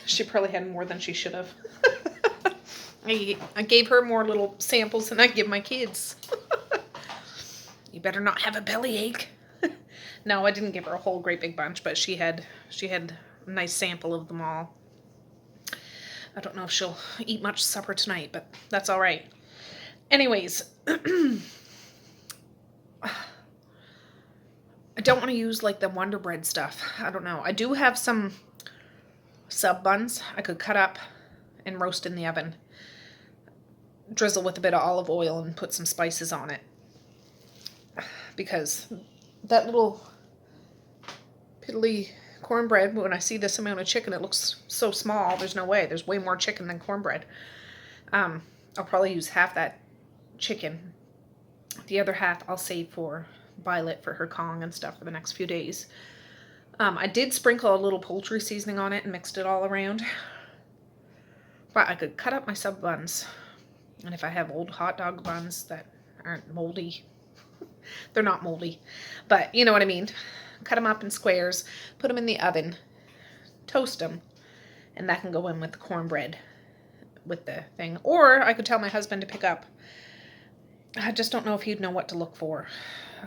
Speaker 1: she probably had more than she should have. I gave her more little samples than I give my kids. You better not have a bellyache. No, I didn't give her a whole great big bunch, but she had a nice sample of them all. I don't know if she'll eat much supper tonight, but that's all right. Anyways, I don't want to use like the Wonder Bread stuff. I don't know. I do have some sub buns I could cut up and roast in the oven. Drizzle with a bit of olive oil and put some spices on it. Because that little piddly cornbread, when I see this amount of chicken, it looks so small. There's no way. There's way more chicken than cornbread. I'll probably use half that chicken. The other half I'll save for Violet for her Kong and stuff for the next few days. I did sprinkle a little poultry seasoning on it and mixed it all around. But I could cut up my sub buns. And if I have old hot dog buns that aren't moldy, they're not moldy, but you know what I mean. Cut them up in squares, put them in the oven, toast them, and that can go in with the cornbread with the thing. Or I could tell my husband to pick up, I just don't know if he'd know what to look for.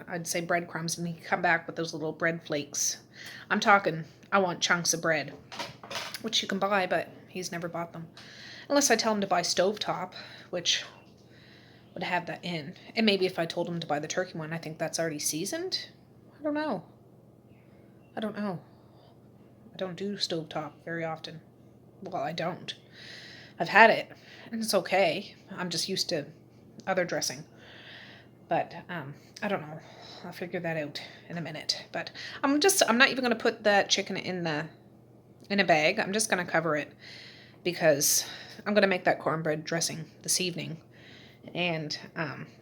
Speaker 1: I'd say breadcrumbs, and he'd come back with those little bread flakes. I'm talking, I want chunks of bread, which you can buy, but he's never bought them. Unless I tell him to buy stovetop, which would have that in. And maybe if I told him to buy the turkey one, I think that's already seasoned. I don't know. I don't do stovetop very often. Well, I don't. I've had it, and it's okay. I'm just used to other dressing. But I don't know. I'll figure that out in a minute. But I'm not even going to put that chicken in a bag. I'm just going to cover it because I'm going to make that cornbread dressing this evening. And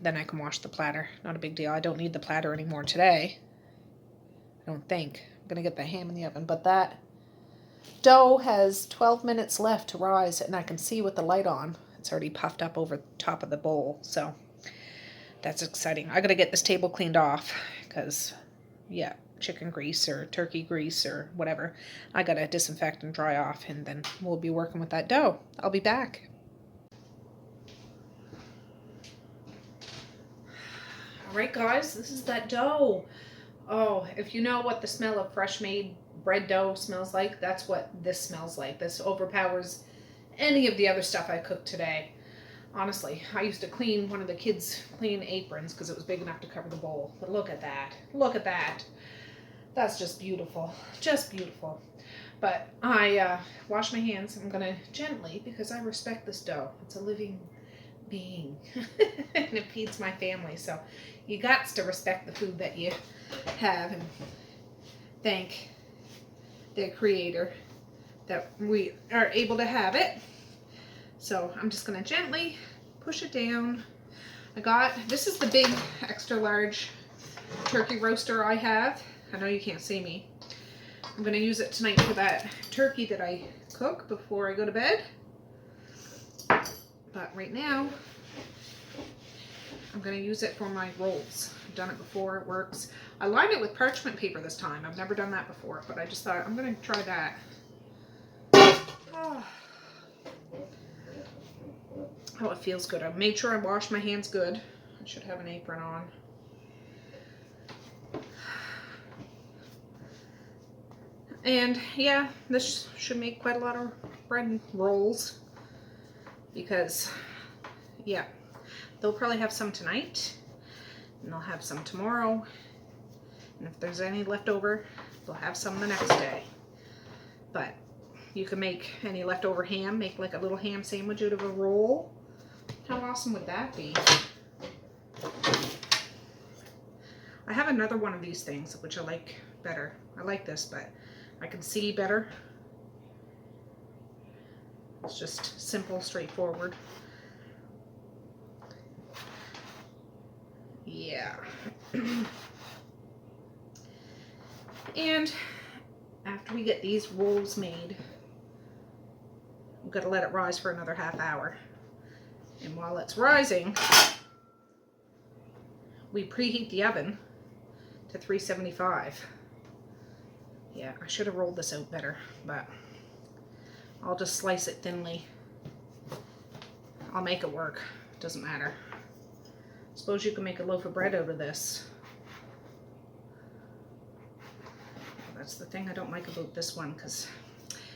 Speaker 1: then I can wash the platter. Not a big deal. I don't need the platter anymore today. I don't think. I'm going to get the ham in the oven. But that dough has 12 minutes left to rise, and I can see with the light on. It's already puffed up over the top of the bowl. So that's exciting. I got to get this table cleaned off because, yeah, chicken grease or turkey grease or whatever. I got to disinfect and dry off, and then we'll be working with that dough. I'll be back. All right, guys, this is that dough. Oh, if you know what the smell of fresh made bread dough smells like, that's what this smells like. This overpowers any of the other stuff I cooked today. Honestly, I used to clean one of the kids' clean aprons because it was big enough to cover the bowl. But look at that. Look at that. That's just beautiful. Just beautiful. But I wash my hands. I'm going to gently, because I respect this dough. It's a living being. And it feeds my family. So you got to respect the food that you have and thank the creator that we are able to have it. So I'm just going to gently push it down. This is the big extra large turkey roaster I have. I know you can't see me. I'm going to use it tonight for that turkey that I cook before I go to bed. But right now, I'm going to use it for my rolls. I've done it before, it works. I lined it with parchment paper this time. I've never done that before, but I just thought I'm going to try that. Oh, it feels good. I made sure I washed my hands good. I should have an apron on. And yeah, this should make quite a lot of bread rolls because, yeah, they'll probably have some tonight and they'll have some tomorrow. And if there's any left over, they'll have some the next day. But you can make any leftover ham, make like a little ham sandwich out of a roll. How awesome would that be? I have another one of these things, which I like better. I like this, but I can see better. It's just simple, straightforward. Yeah. And after we get these rolls made, we've got to let it rise for another half hour. And while it's rising, we preheat the oven to 375. Yeah, I should have rolled this out better, but I'll just slice it thinly. I'll make it work. Doesn't matter. Suppose you can make a loaf of bread out of this. That's the thing I don't like about this one, because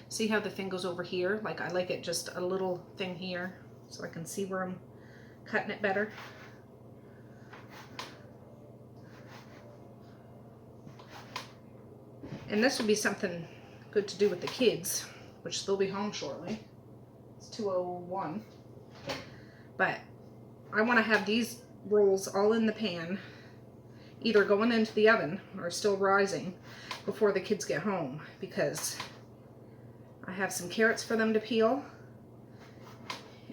Speaker 1: see how the thing goes over here? Like, I like it just a little thing here so I can see where I'm cutting it better. And this would be something good to do with the kids, which they'll be home shortly. It's 2:01. But I want to have these rolls all in the pan, either going into the oven or still rising before the kids get home, because I have some carrots for them to peel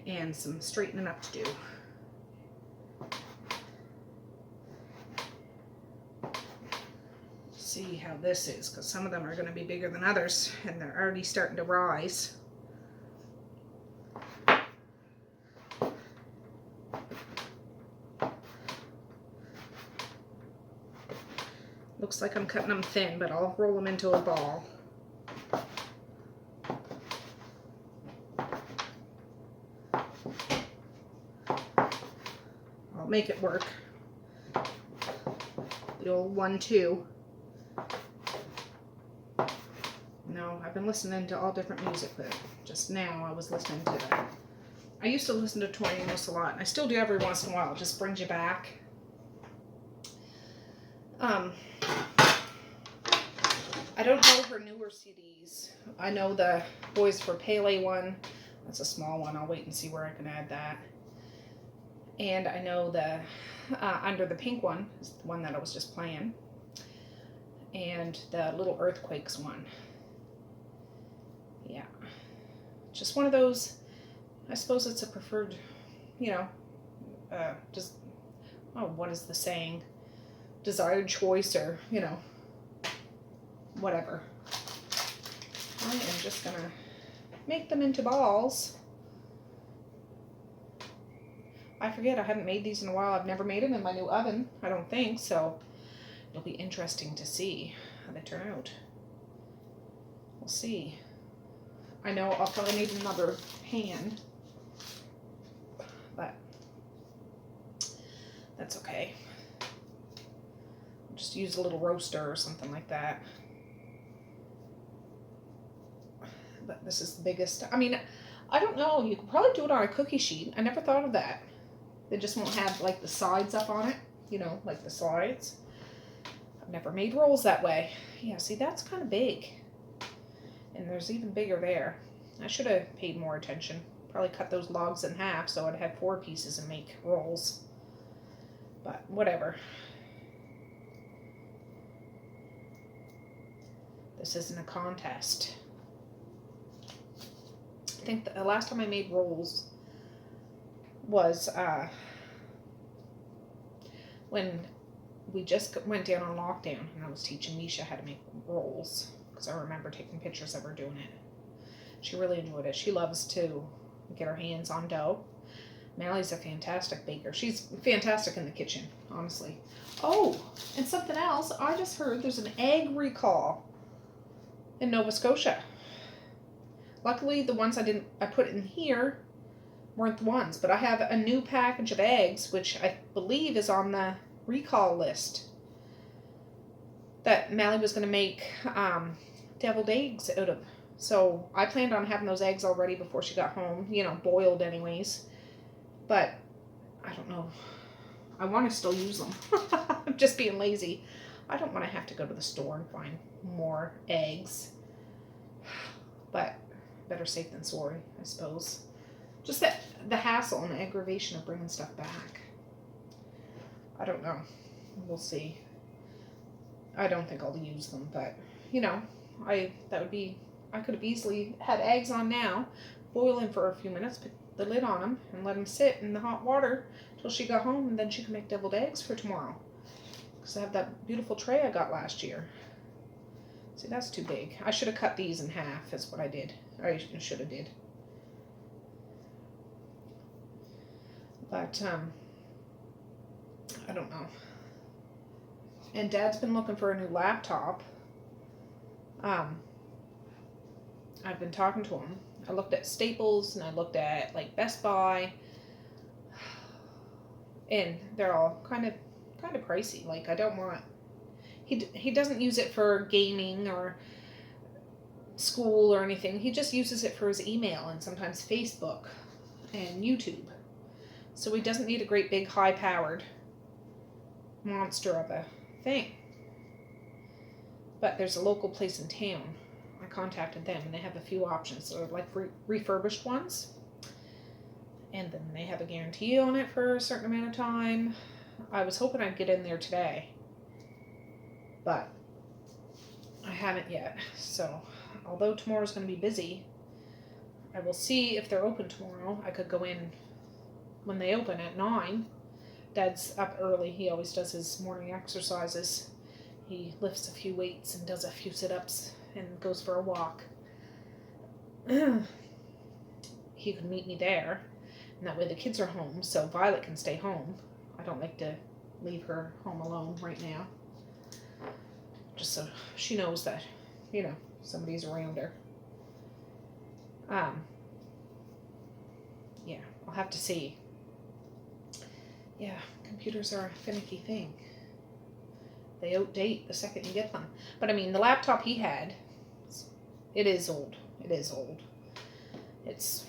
Speaker 1: and some straightening up to do. See how this is, because some of them are going to be bigger than others and they're already starting to rise. Looks like I'm cutting them thin, but I'll roll them into a ball. I'll make it work. The old 1-2. No, I've been listening to all different music, but just now I was listening to that. I used to listen to Tori Amos a lot, and I still do every once in a while. It just brings you back. I don't know her newer CDs. I know the Boys for Pele one. That's a small one. I'll wait and see where I can add that. And I know the under the pink one is the one that I was just playing. And the little earthquakes one. Yeah. Just one of those, I suppose it's a preferred, you know, just, oh, what is the saying? Desired choice, or, you know, whatever. I am just going to make them into balls. I forget, I haven't made these in a while. I've never made them in my new oven, I don't think, so it'll be interesting to see how they turn out. We'll see. I know I'll probably need another pan, but that's okay. I'll just use a little roaster or something like that. But this is the biggest. I mean, I don't know. You could probably do it on a cookie sheet. I never thought of that. They just won't have like the sides up on it, you know, like the slides. I've never made rolls that way. Yeah, see, that's kind of big. And there's even bigger there. I should have paid more attention. Probably cut those logs in half so I'd have 4 pieces and make rolls. But whatever. This isn't a contest. I think the last time I made rolls was when we just went down on lockdown and I was teaching Misha how to make rolls, because I remember taking pictures of her doing it. She really enjoyed it. She loves to get her hands on dough. Mally's a fantastic baker. She's fantastic in the kitchen, honestly. Oh, and something else. I just heard there's an egg recall in Nova Scotia. Luckily, the ones I put in here weren't the ones, but I have a new package of eggs, which I believe is on the recall list, that Mally was going to make deviled eggs out of. So I planned on having those eggs already before she got home, you know, boiled anyways. But I don't know. I want to still use them. I'm just being lazy. I don't want to have to go to the store and find more eggs. But better safe than sorry, I suppose. Just that the hassle and the aggravation of bringing stuff back. I don't know. We'll see. I don't think I'll use them, but you know, I could have easily had eggs on now, boil them for a few minutes, put the lid on them, and let them sit in the hot water till she got home, and then she can make deviled eggs for tomorrow. Because I have that beautiful tray I got last year. See, that's too big. I should have cut these in half, is what I did. I should have did. But, I don't know. And Dad's been looking for a new laptop. I've been talking to him. I looked at Staples and I looked at like Best Buy, and they're all kind of pricey. Like, I don't want. He doesn't use it for gaming or school or anything. He just uses it for his email and sometimes Facebook and YouTube. So he doesn't need a great big high-powered monster of a thing. But there's a local place in town. I contacted them and they have a few options. So like refurbished ones. And then they have a guarantee on it for a certain amount of time. I was hoping I'd get in there today. But I haven't yet. So although tomorrow's going to be busy, I will see if they're open tomorrow. I could go in when they open at 9. Dad's up early. He always does his morning exercises. He lifts a few weights and does a few sit-ups and goes for a walk. He could meet me there. And that way the kids are home, so Violet can stay home. I don't like to leave her home alone right now. Just so she knows that, you know, somebody's around her. Yeah, I'll have to see. Yeah, computers are a finicky thing. They outdate the second you get them. But I mean, the laptop he had, it is old. It is old. It's,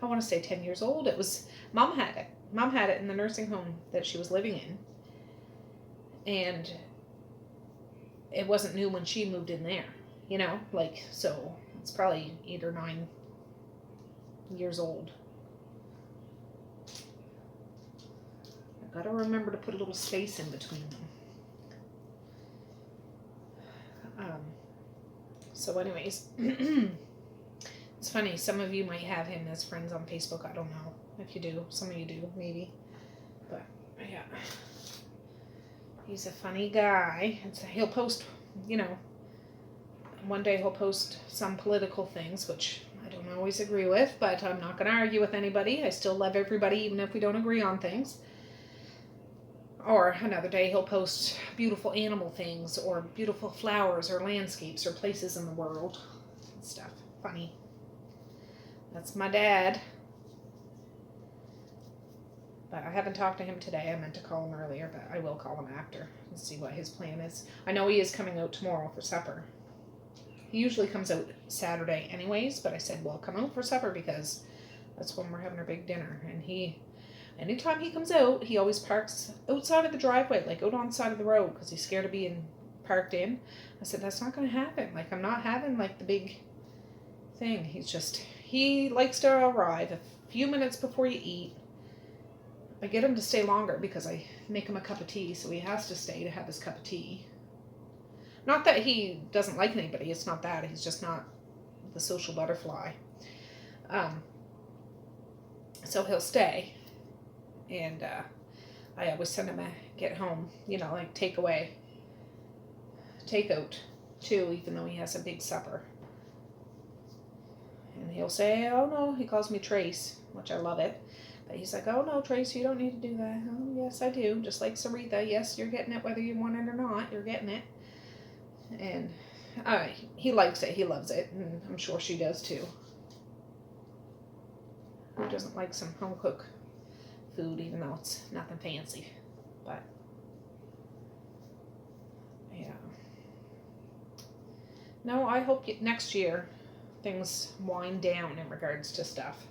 Speaker 1: I want to say 10 years old. It was, Mom had it. Mom had it in the nursing home that she was living in. And it wasn't new when she moved in there, you know, like, so it's probably 8 or 9 years old. I've got to remember to put a little space in between them. So anyways, it's funny, some of you might have him as friends on Facebook. I don't know if you do. Some of you do, maybe. But yeah, he's a funny guy. He'll post, one day he'll post some political things, which I don't always agree with, but I'm not going to argue with anybody. I still love everybody, even if we don't agree on things. Or another day he'll post beautiful animal things, or beautiful flowers, or landscapes, or places in the world and stuff. Funny. That's my dad. But I haven't talked to him today. I meant to call him earlier, but I will call him after and see what his plan is. I know he is coming out tomorrow for supper. He usually comes out Saturday anyways, but I said, well, come out for supper because that's when we're having our big dinner. And anytime he comes out, he always parks outside of the driveway, like out on the side of the road, because he's scared of being parked in. I said, that's not going to happen. Like, I'm not having, like, the big thing. He likes to arrive a few minutes before you eat. I get him to stay longer because I make him a cup of tea, so he has to stay to have his cup of tea. Not that he doesn't like anybody. It's not that. He's just not the social butterfly. So he'll stay. And I always send him a get home, like takeout too, even though he has a big supper. And he'll say, oh no, he calls me Trace, which I love it. But he's like, oh no, Trace, you don't need to do that. Oh, yes, I do. Just like Saritha. Yes, you're getting it whether you want it or not. You're getting it. And he likes it. He loves it. And I'm sure she does too. Who doesn't like some home cooked food, even though it's nothing fancy? But yeah. No, I hope next year things wind down in regards to stuff,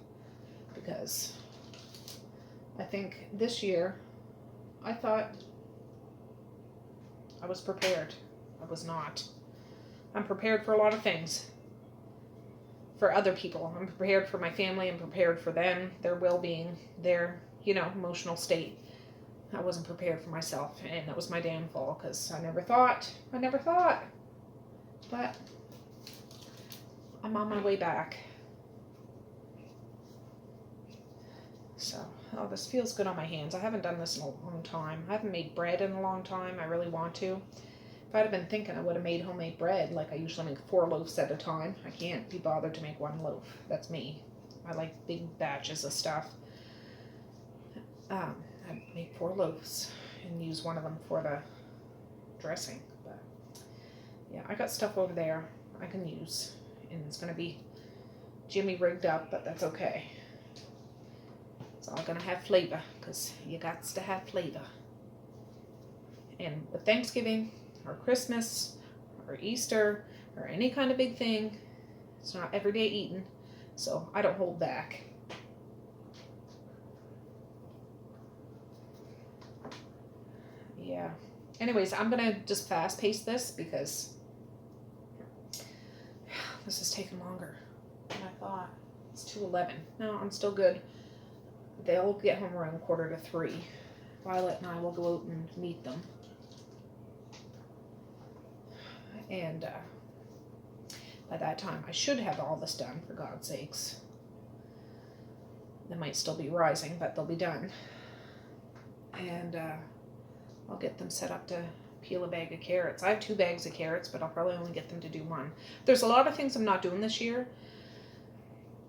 Speaker 1: because I think this year I thought I was prepared. I was not. I'm prepared for a lot of things. For other people. I'm prepared for my family. I'm prepared for them, their well-being, their, emotional state. I wasn't prepared for myself, and that was my downfall, because I never thought. But I'm on my way back. So, this feels good on my hands. I haven't done this in a long time. I haven't made bread in a long time. I really want to. If I'd have been thinking, I would have made homemade bread. Like, I usually make 4 loaves at a time. I can't be bothered to make 1 loaf. That's me. I like big batches of stuff. I'd make 4 loaves and use one of them for the dressing. But yeah, I got stuff over there I can use, and it's going to be Jimmy rigged up, but that's okay. It's all going to have flavor, because you got to have flavor. And with Thanksgiving or Christmas or Easter or any kind of big thing, it's not everyday eating, so I don't hold back. Yeah. Anyways, I'm going to just fast pace this because this is taking longer than I thought. It's 2:11. No, I'm still good. They'll get home around 2:45. Violet and I will go out and meet them. And by that time, I should have all this done, for God's sakes. They might still be rising, but they'll be done. And I'll get them set up to peel a bag of carrots. I have 2 bags of carrots, but I'll probably only get them to do 1. There's a lot of things I'm not doing this year.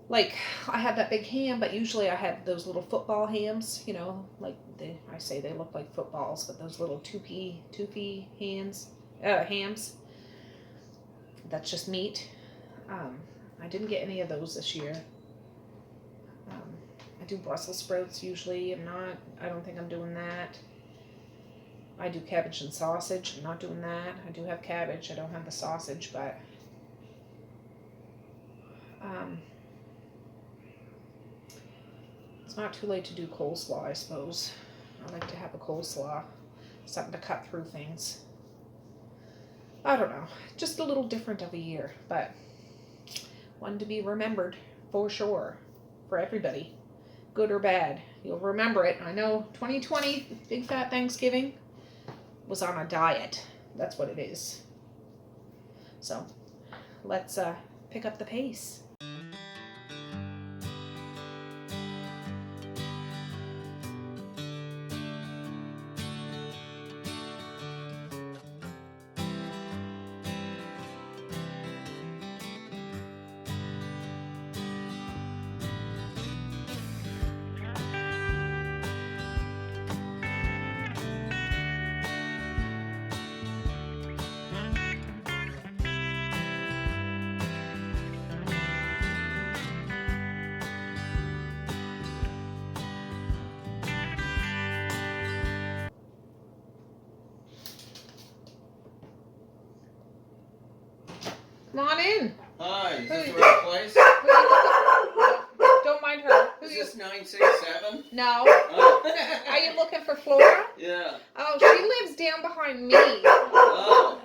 Speaker 1: Like, I had that big ham, but usually I had those little football hams, like I say they look like footballs, but those little 2p hams. That's just meat. I didn't get any of those this year. I do Brussels sprouts usually. I don't think I'm doing that. I do cabbage and sausage. I'm not doing that. I do have cabbage. I don't have the sausage, but it's not too late to do coleslaw, I suppose. I like to have a coleslaw. Something to cut through things. I don't know. Just a little different of a year, but one to be remembered for sure. for everybody, good or bad. You'll remember it. I know 2020, Big Fat Thanksgiving, was on a diet. That's what it is. So let's pick up the pace. Come on in.
Speaker 2: Hi, is this the right place?
Speaker 1: Don't mind her.
Speaker 2: Is this 967?
Speaker 1: No.
Speaker 2: Oh.
Speaker 1: Are you looking for Flora?
Speaker 2: Yeah.
Speaker 1: Oh, she lives down behind me.
Speaker 2: Oh.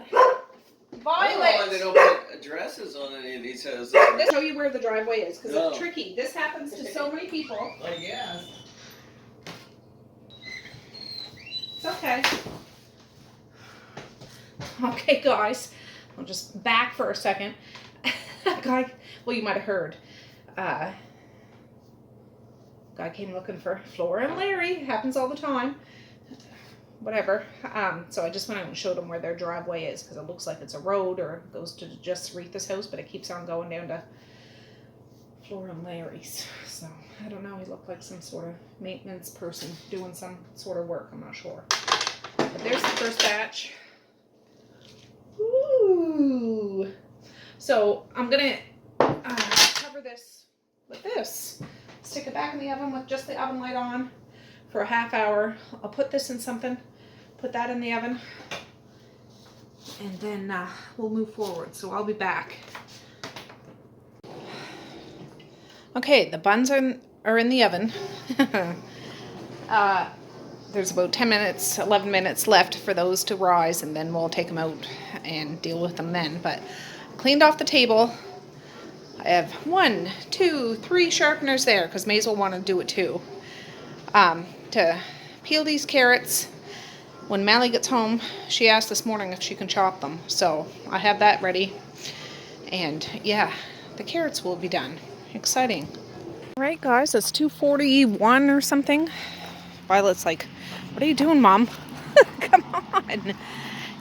Speaker 1: Violet.
Speaker 2: I don't know why they don't put addresses on any of these houses.
Speaker 1: Let's show you where the driveway is, because
Speaker 2: Oh.
Speaker 1: it's tricky. This happens to so many people.
Speaker 2: I guess.
Speaker 1: It's okay. Okay, guys. I'll just back for a second. Guy, well, you might have heard. Guy came looking for Flora and Larry. Happens all the time. Whatever. So I just went out and showed them where their driveway is, because it looks like it's a road or it goes to just Retha's house, but it keeps on going down to Flora and Larry's. So I don't know. He looked like some sort of maintenance person doing some sort of work. I'm not sure. But there's the first batch. Ooh. So I'm gonna cover this with this. Stick it back in the oven with just the oven light on for a half hour. I'll put this in something, put that in the oven, and then we'll move forward. So I'll be back. Okay, the buns are in the oven. There's about 10 minutes, 11 minutes left for those to rise, and then we'll take them out and deal with them then. But cleaned off the table. I have 1, 2, 3 sharpeners there, because Maze will want to do it too. To peel these carrots. When Mally gets home, she asked this morning if she can chop them. So I have that ready. And yeah, the carrots will be done. Exciting. All right, guys, it's 2:41 or something. Violet's like, what are you doing, Mom? Come on,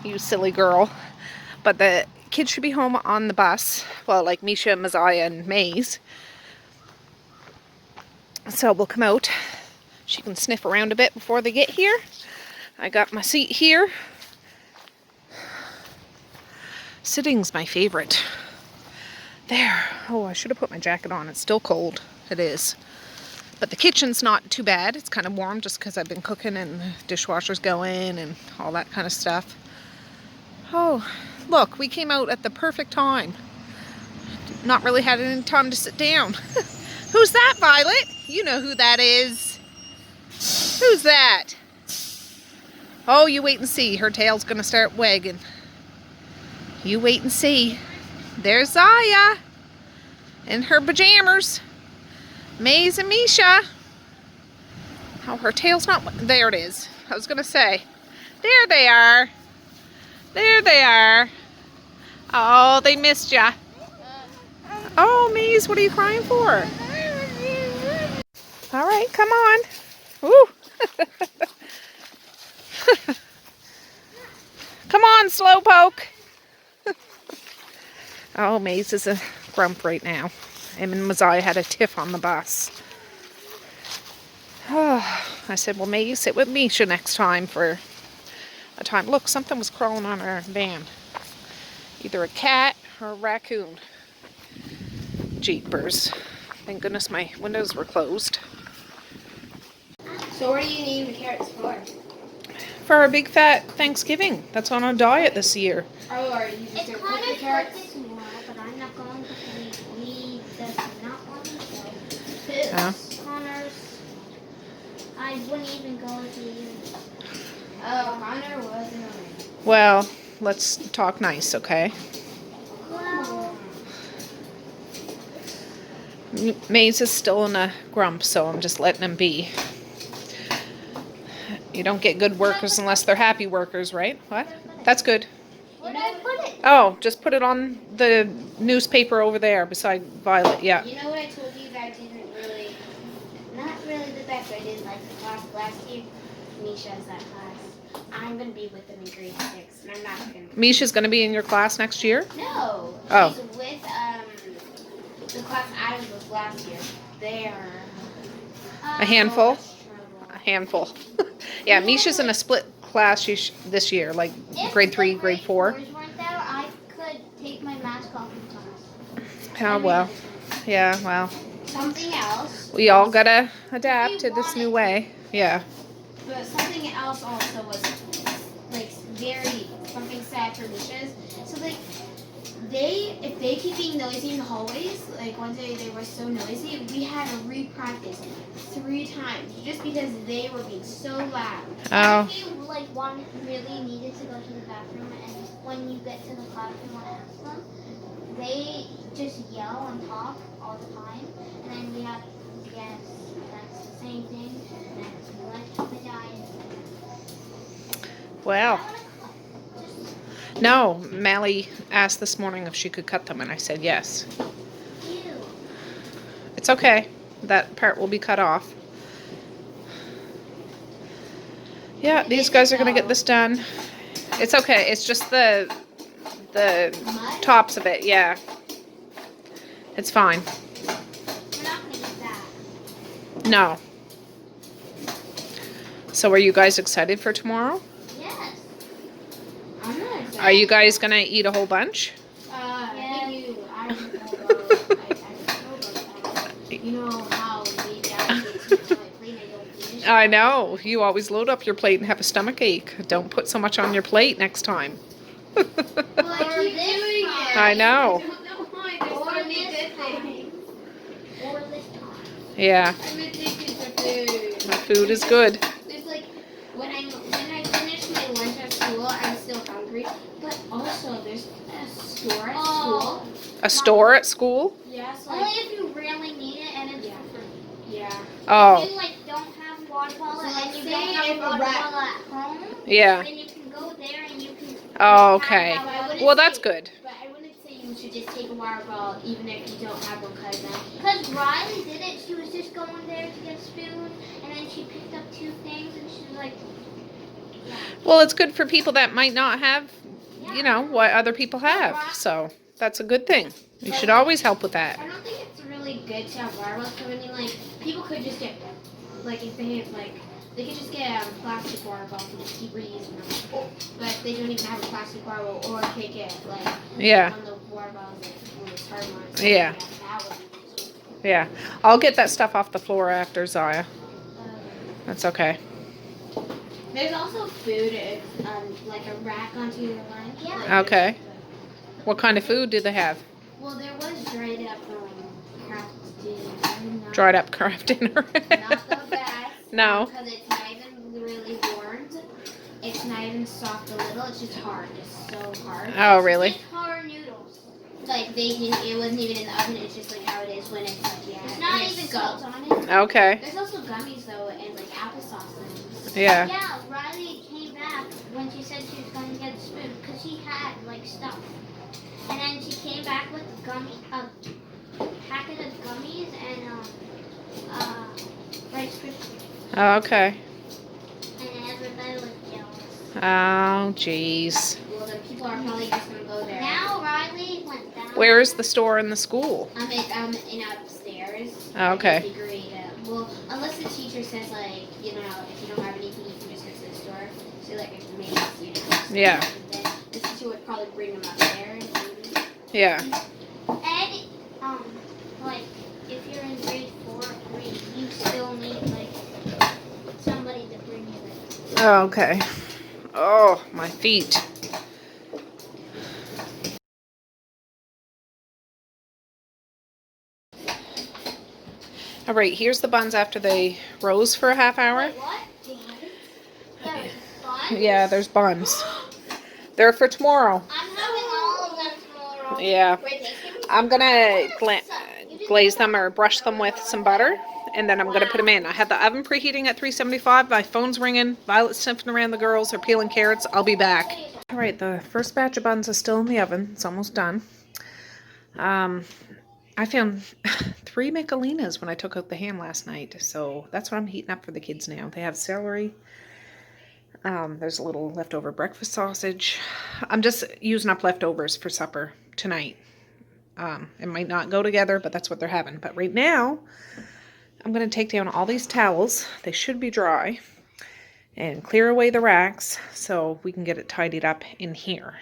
Speaker 1: you silly girl. But the kids should be home on the bus. Well, like Misha, Messiah, and Maze. So we'll come out. She can sniff around a bit before they get here. I got my seat here. Sitting's my favorite. There. Oh, I should have put my jacket on. It's still cold. It is. But the kitchen's not too bad. It's kind of warm just because I've been cooking and the dishwasher's going and all that kind of stuff. Oh, look, we came out at the perfect time. Not really had any time to sit down. Who's that, Violet? You know who that is. Who's that? Oh, you wait and see. Her tail's going to start wagging. You wait and see. There's Zaya in her pajamas. Maze and Misha. Oh, her tail's not... There it is. I was going to say. There they are. There they are. Oh, they missed ya. Oh, Maze, what are you crying for? All right, come on. Woo. Come on, Slowpoke. Oh, Maze is a grump right now. Him and Messiah had a tiff on the bus. Oh, I said, well, May you sit with Misha next time for a time. Look, something was crawling on our van. Either a cat or a raccoon. Jeepers. Thank goodness my windows were closed.
Speaker 3: So what are you eating the carrots for?
Speaker 1: For our big fat Thanksgiving. That's on our diet this year.
Speaker 3: Oh, are you just going to cook the carrots?
Speaker 4: Tomorrow, but I'm not going because we does not want to go.
Speaker 1: Yeah.
Speaker 4: Connor's, I wouldn't even go to you.
Speaker 3: Oh, Connor wasn't on it.
Speaker 1: Well, let's talk nice, okay?
Speaker 4: Well,
Speaker 1: Maze is still in a grump, so I'm just letting him be. You don't get good workers unless they're happy workers, right? What? That's good.
Speaker 4: Where did I put it?
Speaker 1: Oh, just put it on the newspaper over there beside Violet. Yeah.
Speaker 3: You know what I told you that I didn't really, not really the best. I didn't like the class last year. Misha's that class. I'm gonna be with them in grade 6, and I'm not gonna.
Speaker 1: Misha's going to be in your class next year?
Speaker 3: No.
Speaker 1: Oh.
Speaker 3: She's with the class I was with last year. They're
Speaker 1: A handful?
Speaker 3: so much trouble.
Speaker 1: A handful. Yeah, Misha's in a split class this year, like
Speaker 4: If
Speaker 1: grade 3,
Speaker 4: the
Speaker 1: grade 4.
Speaker 4: fours weren't there, I could take my mask off in class.
Speaker 1: Oh, well. Yeah, well.
Speaker 3: Something else.
Speaker 1: We all got to adapt to this new way. Yeah.
Speaker 3: But something else also was like very something sad for Misha's. So like if they keep being noisy in the hallways, like one day they were so noisy, we had to re-practice 3 times just because they were being so loud.
Speaker 1: Oh.
Speaker 4: If you really needed to go to the bathroom, and when you get to the classroom and ask them, they just yell and talk all the time, and then we have yes, that's the same thing. And that's what they died.
Speaker 1: Well. No, Mally asked this morning if she could cut them, and I said yes.
Speaker 4: Ew.
Speaker 1: It's okay. That part will be cut off. Yeah, these guys are going to get this done. It's okay. It's just the
Speaker 3: Mud?
Speaker 1: tops of it. Yeah. It's fine.
Speaker 4: We're not gonna eat that.
Speaker 1: No. So are you guys excited for tomorrow?
Speaker 4: Yes.
Speaker 3: I'm not excited.
Speaker 1: Are you guys going to eat a whole bunch?
Speaker 3: I think I don't know about that. You know how maybe I get too much on my plate and I don't finish.
Speaker 1: I know. You always load up your plate and have a stomach ache. Don't put so much on your plate next time.
Speaker 3: Well, I keep
Speaker 4: this
Speaker 3: doing
Speaker 4: time.
Speaker 3: it.
Speaker 1: I know.
Speaker 3: I don't know why. There's so
Speaker 4: Or
Speaker 3: many
Speaker 4: this
Speaker 3: good things.
Speaker 4: time. Or this time.
Speaker 1: Yeah,
Speaker 3: I'm addicted to food.
Speaker 1: the food is good.
Speaker 3: It's like when I finish my lunch at school, I'm still hungry. But also, there's a store at
Speaker 4: Oh.
Speaker 3: school.
Speaker 1: A store at school?
Speaker 3: Yes,
Speaker 4: Only
Speaker 3: like
Speaker 4: if you really need it and it's
Speaker 3: Yeah.
Speaker 4: for free.
Speaker 3: yeah.
Speaker 1: Oh,
Speaker 4: If you don't have water bottle
Speaker 3: So,
Speaker 4: and
Speaker 3: like,
Speaker 4: you
Speaker 3: say
Speaker 4: don't have
Speaker 3: if
Speaker 4: a
Speaker 3: a
Speaker 4: water
Speaker 3: rat-
Speaker 4: bottle at home,
Speaker 1: yeah.
Speaker 4: then you can go there and you can.
Speaker 1: Oh, okay.
Speaker 4: have that water.
Speaker 1: Well, that's good.
Speaker 3: But I wouldn't say you should just take a water bottle even if you don't have one, because
Speaker 4: Because Riley did it. She was just going there to get a spoon, and then she picked up 2 things, and she was like,
Speaker 1: Well, it's good for people that might not have,
Speaker 4: yeah.
Speaker 1: you know, what other people have. So that's a good thing. You should always help with that.
Speaker 3: I don't think it's really good to have water bottles. So I mean, like, people could just get, like, if they have, like, they could just get plastic water bottles and just keep reusing them. But if they don't even have a plastic water bottle, or take it, like,
Speaker 1: Yeah,
Speaker 3: on the water bottles, like, one of those hard ones.
Speaker 1: Yeah.
Speaker 3: That would be useful.
Speaker 1: yeah. I'll get that stuff off the floor after, Zaya. That's okay.
Speaker 3: There's also food, like a rack onto your lunch.
Speaker 4: Yeah.
Speaker 3: Like,
Speaker 1: Okay. What kind of food do they have?
Speaker 3: well, there was dried up craft dinner.
Speaker 1: Dried up craft dinner.
Speaker 3: Not the best.
Speaker 1: No.
Speaker 3: Because it's not even really warmed. It's not even soft a little. It's just hard. Just so hard.
Speaker 1: Oh, really?
Speaker 4: It's hard noodles.
Speaker 3: Like it wasn't even in the oven. It's just like how it is when it's like
Speaker 4: It's not
Speaker 3: and
Speaker 4: even
Speaker 3: it's
Speaker 4: salt
Speaker 3: soaked.
Speaker 4: on it.
Speaker 1: Okay.
Speaker 3: There's also gummies though and like applesauce things.
Speaker 1: Yeah.
Speaker 4: Yeah, Riley came back when she said she was going to get a spoon because she had like stuff. And then she came back with a packet of gummies and Rice Krispies.
Speaker 1: Oh, okay.
Speaker 4: And everybody was jealous.
Speaker 1: Oh, jeez.
Speaker 3: Well, then people are probably just gonna go there.
Speaker 4: Now Riley went down.
Speaker 1: Where is the store in the school?
Speaker 3: I'm in upstairs.
Speaker 1: Oh, okay.
Speaker 3: It'd be great. Well, unless the teacher says like, you know, if you don't have anything, you can just go to the store. So like if maybe, you know.
Speaker 1: Yeah.
Speaker 3: Then the teacher would probably bring them upstairs.
Speaker 1: Yeah.
Speaker 4: And like if you're in grade 4 or 3, you still need like somebody to bring you there.
Speaker 1: Oh, okay. Oh, my feet. All right, here's the buns after they rose for a half hour.
Speaker 4: Wait, what? There's buns?
Speaker 1: Yeah, there's buns. They're for tomorrow.
Speaker 4: I'm having all of them tomorrow.
Speaker 1: Yeah.
Speaker 3: Wait, Thanksgiving?
Speaker 1: I'm gonna glaze them or brush them with some butter, and then I'm going to put them in. I have the oven preheating at 375. My phone's ringing. Violet's sniffing around the girls. They're peeling carrots. I'll be back. All right, the first batch of buns is still in the oven. It's almost done. I found 3 Michelinas when I took out the ham last night, so that's what I'm heating up for the kids now. They have celery. There's a little leftover breakfast sausage. I'm just using up leftovers for supper tonight. It might not go together, but that's what they're having. But right now, I'm going to take down all these towels. They should be dry. And clear away the racks so we can get it tidied up in here.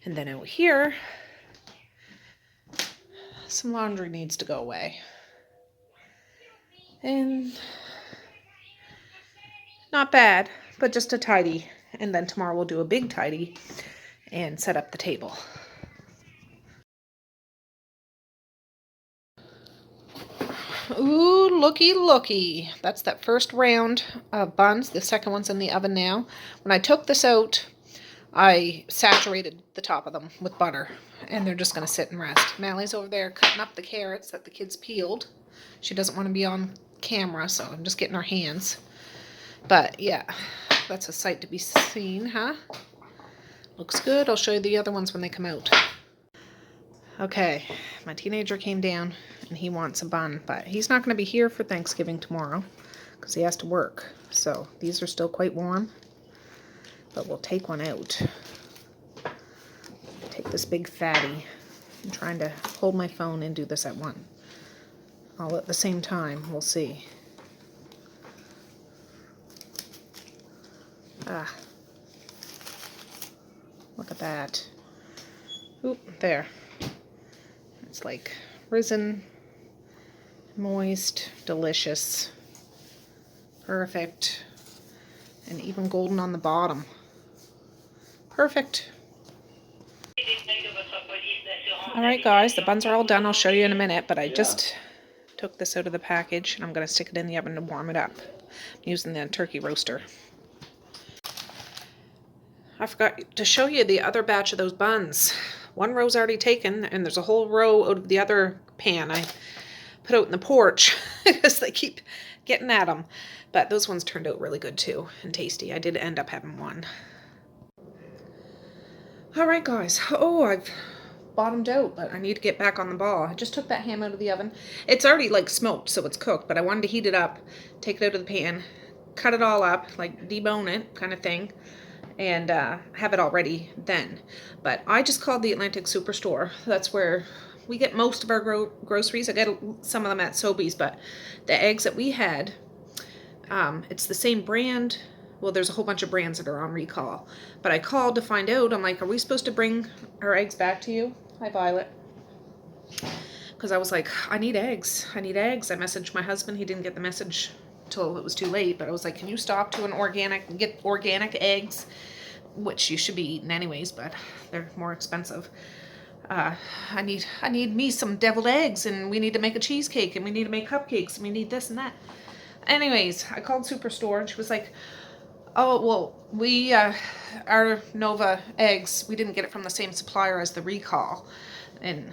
Speaker 1: And then out here, some laundry needs to go away. And not bad, but just a tidy. And then tomorrow we'll do a big tidy and set up the table. Ooh, looky. That's that first round of buns. The second one's in the oven now. When I took this out, I saturated the top of them with butter. And they're just going to sit and rest. Mally's over there cutting up the carrots that the kids peeled. She doesn't want to be on camera, so I'm just getting her hands. But yeah, that's a sight to be seen, huh? Looks good. I'll show you the other ones when they come out. Okay, my teenager came down and he wants a bun, but he's not going to be here for Thanksgiving tomorrow because he has to work. So these are still quite warm, but we'll take one out. Take this big fatty. I'm trying to hold my phone and do this at one. All at the same time. We'll see. Look at that. Oop, there. It's like risen, moist, delicious, perfect, and even golden on the bottom. Perfect. Alright guys, the buns are all done. I'll show you in a minute, but I just took this out of the package and I'm going to stick it in the oven to warm it up. I'm using the turkey roaster. I forgot to show you the other batch of those buns. One row's already taken, and there's a whole row out of the other pan I put out in the porch because they keep getting at them. But those ones turned out really good too, and tasty. I did end up having one. Alright guys, I've bottomed out, but I need to get back on the ball. I just took that ham out of the oven. It's already like smoked, so it's cooked, but I wanted to heat it up, take it out of the pan, cut it all up, like debone it kind of thing, and have it all ready then. But I just called the Atlantic Superstore. That's where we get most of our groceries. I get some of them at Sobeys, but the eggs that we had, it's the same brand. Well, there's a whole bunch of brands that are on recall. But I called to find out. I'm like, are we supposed to bring our eggs back to you? Hi, Violet. Because I was like, I need eggs. I need eggs. I messaged my husband. He didn't get the message till it was too late. But I was like, can you stop to an organic and get organic eggs? Which you should be eating anyways, but they're more expensive. I need me some deviled eggs, and we need to make a cheesecake, and we need to make cupcakes, and we need this and that. Anyways, I called Superstore, and she was like, oh, well, we, our Nova eggs, we didn't get it from the same supplier as the recall. And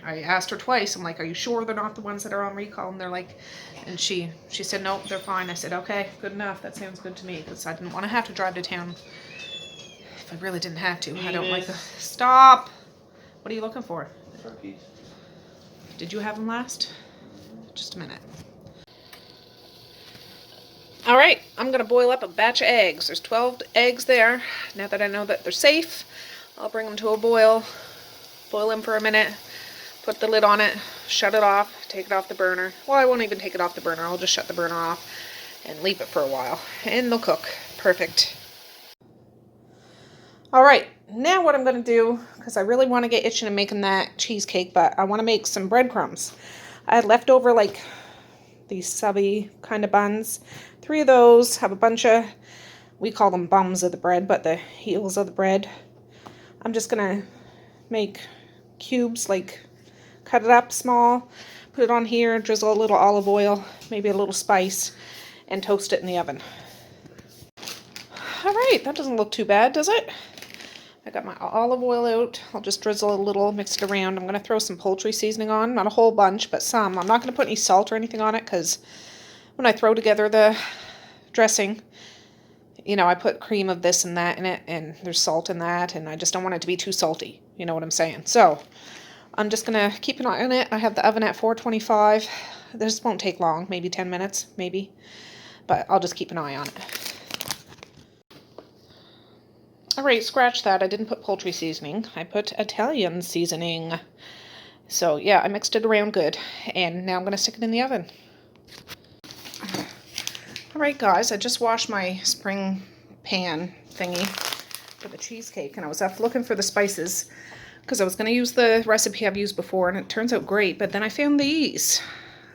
Speaker 1: I asked her twice, I'm like, are you sure they're not the ones that are on recall? And they're like, and she said, nope, they're fine. I said, okay, good enough. That sounds good to me, because I didn't want to have to drive to town if I really didn't have to. I don't like the, stop. What are you looking for?
Speaker 2: Turkeys.
Speaker 1: Did you have them last? Just a minute. All right, I'm going to boil up a batch of eggs. There's 12 eggs there. Now that I know that they're safe, I'll bring them to a boil them for a minute, put the lid on it, shut it off, take it off the burner. Well, I won't even take it off the burner. I'll just shut the burner off and leave it for a while, and they'll cook. Perfect. All right, now what I'm going to do, because I really want to get itching and making that cheesecake, but I want to make some breadcrumbs. I had leftover, like, these subby kind of buns. 3 of those, have a bunch of, we call them bums of the bread, but the heels of the bread. I'm just going to make cubes, like cut it up small, put it on here, drizzle a little olive oil, maybe a little spice, and toast it in the oven. All right, that doesn't look too bad, does it? I got my olive oil out. I'll just drizzle a little, mix it around. I'm going to throw some poultry seasoning on. Not a whole bunch, but some. I'm not going to put any salt or anything on it because when I throw together the dressing, you know, I put cream of this and that in it, and there's salt in that, and I just don't want it to be too salty. You know what I'm saying? So I'm just going to keep an eye on it. I have the oven at 425. This won't take long, maybe 10 minutes, maybe. But I'll just keep an eye on it. Alright, scratch that. I didn't put poultry seasoning. I put Italian seasoning. So yeah, I mixed it around good. And now I'm going to stick it in the oven. Alright guys, I just washed my spring pan thingy for the cheesecake. And I was off looking for the spices because I was going to use the recipe I've used before. And it turns out great. But then I found these.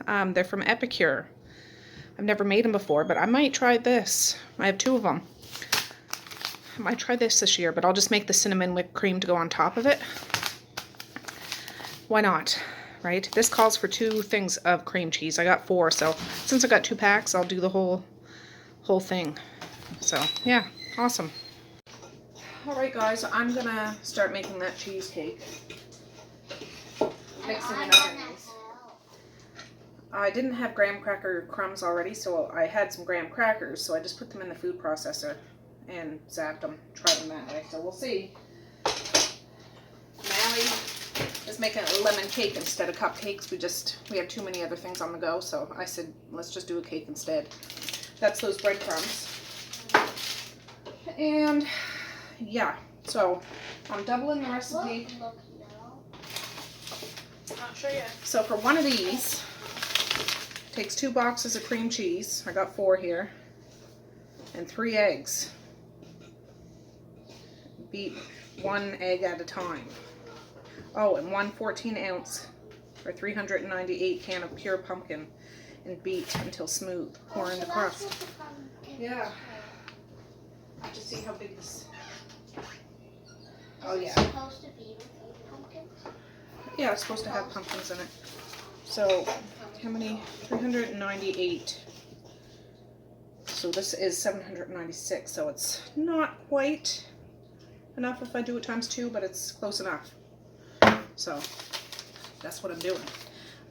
Speaker 1: They're from Epicure. I've never made them before, but I might try this. I have 2 of them. I might try this year, but I'll just make the cinnamon whipped cream to go on top of it. Why not, right? This calls for 2 things of cream cheese. I got 4, so since I got 2 packs, I'll do the whole thing. So, yeah, awesome. Alright guys, I'm gonna start making that cheesecake. Mixing it up. I didn't have graham cracker crumbs already, so I had some graham crackers, so I just put them in the food processor and zapped them, tried them that way. So we'll see. Mally is making a lemon cake instead of cupcakes. We have too many other things on the go, so I said let's just do a cake instead. That's those breadcrumbs. And yeah, so I'm doubling the recipe. I'll show you. So for one of these, takes 2 boxes of cream cheese. I got 4 here. And 3 eggs. Beat 1 egg at a time. Oh, and 1 14-ounce or 398 can of pure pumpkin, and beat until smooth. Pour in the crust. Yeah. Just see how big this. Oh yeah.
Speaker 4: Supposed to be with pumpkins?
Speaker 1: Yeah, it's supposed to have pumpkins in it. So, how many? 398. So this is 796, so it's not quite enough if I do it times 2, but it's close enough. So that's what I'm doing.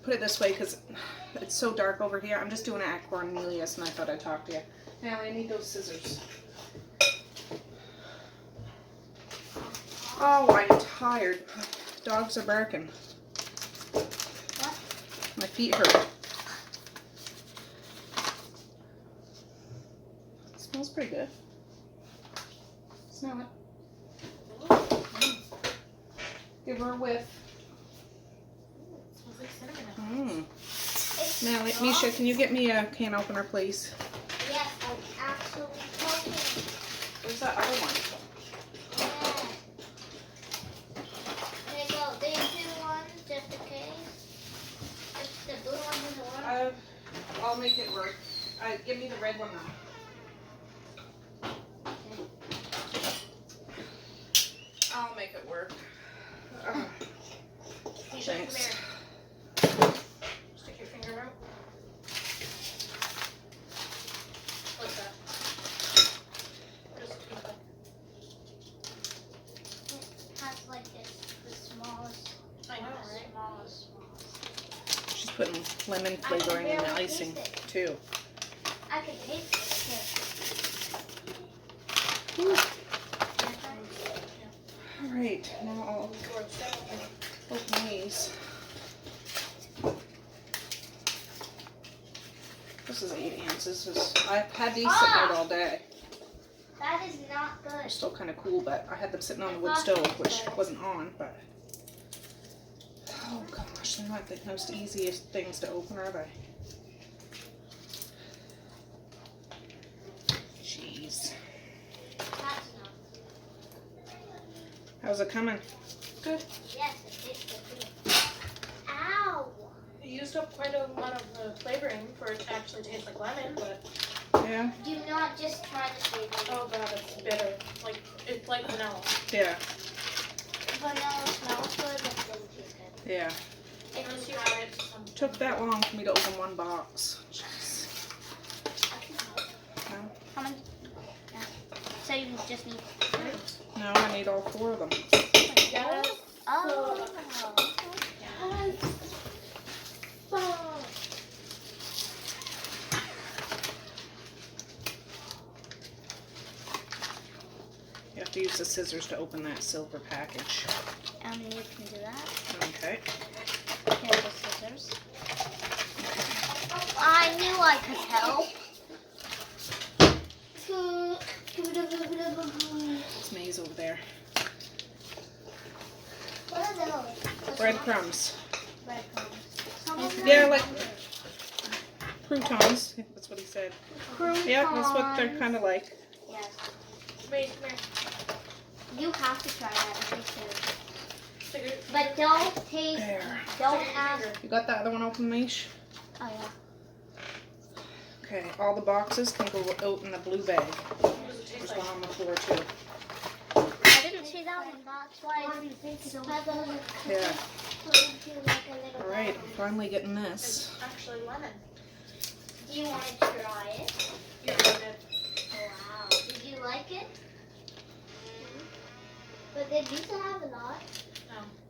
Speaker 1: Put it this way because it's so dark over here. I'm just doing it at Cornelius, and I thought I'd talk to you. Now I need those scissors. Oh, I'm tired. Dogs are barking.
Speaker 4: What?
Speaker 1: My feet hurt. It smells pretty good. Smell it. Give her a whiff. Mmm. Now, Misha, can you get me a can opener, please?
Speaker 4: Yes, I'm absolutely smoking.
Speaker 1: Where's that other one?
Speaker 4: There you go. These 2 ones, just in case. If the blue one doesn't work.
Speaker 1: I'll make it work. Give me the red one now. I'll make it work. Thanks.
Speaker 5: Stick your finger out. What's that? Just
Speaker 4: It has like the smallest.
Speaker 5: I know, right?
Speaker 4: Smallest.
Speaker 1: She's putting lemon flavoring in the
Speaker 4: barely
Speaker 1: icing,
Speaker 4: taste it.
Speaker 1: too.
Speaker 4: I can taste it.
Speaker 1: Ooh. All right, now I'll open these. This is 8 ounces. I've had these sitting out all day.
Speaker 4: That is not
Speaker 1: They're
Speaker 4: good.
Speaker 1: still kind of cool, but I had them sitting on the wood stove, which wasn't on, but... Oh gosh, they're not the most easiest things to open, are they? Jeez.
Speaker 4: That's not.
Speaker 1: How's it coming?
Speaker 5: good.
Speaker 4: Yes, it tastes good. Ow!
Speaker 5: You used up quite a lot of the flavoring for it to actually taste like lemon, but
Speaker 1: Yeah?
Speaker 4: Do not just try to save it.
Speaker 5: oh god, it's bitter. Like it's like vanilla.
Speaker 1: Yeah.
Speaker 4: Vanilla smells good, but it doesn't taste good.
Speaker 1: Yeah.
Speaker 5: Once you add it to some
Speaker 1: Took that long for me to open one box. Jeez.
Speaker 4: I can help.
Speaker 1: No?
Speaker 4: How many? Yeah. So you just need 2?
Speaker 1: No, I need all 4 of them.
Speaker 5: Yes.
Speaker 4: Oh.
Speaker 5: Yes. Fuck.
Speaker 1: You have to use the scissors to open that silver package.
Speaker 4: You can do that.
Speaker 1: Okay.
Speaker 4: Here's the scissors. I knew I could help.
Speaker 1: It's May's over there.
Speaker 4: What are those?
Speaker 1: Breadcrumbs.
Speaker 4: Breadcrumbs.
Speaker 1: Yeah, like croutons. That's what he said. Yeah, that's what they're kind of like.
Speaker 4: Yes.
Speaker 5: Wait, come here.
Speaker 4: You have to try that if you can.
Speaker 5: Figure.
Speaker 4: But don't taste.
Speaker 1: There.
Speaker 4: Don't ask.
Speaker 1: You got the other one open, Mish?
Speaker 4: Oh yeah.
Speaker 1: Okay, all the boxes can go out in the blue bag.
Speaker 5: What does it taste
Speaker 1: There's
Speaker 5: like?
Speaker 1: one on the floor too.
Speaker 4: I didn't see that one. That's why I didn't think so.
Speaker 1: Yeah.
Speaker 4: Like a little
Speaker 1: Alright, finally getting this.
Speaker 5: It's actually lemon.
Speaker 4: Do you want to try it?
Speaker 5: Yeah, I did.
Speaker 4: Wow. Did you like it? But they used to have a lot.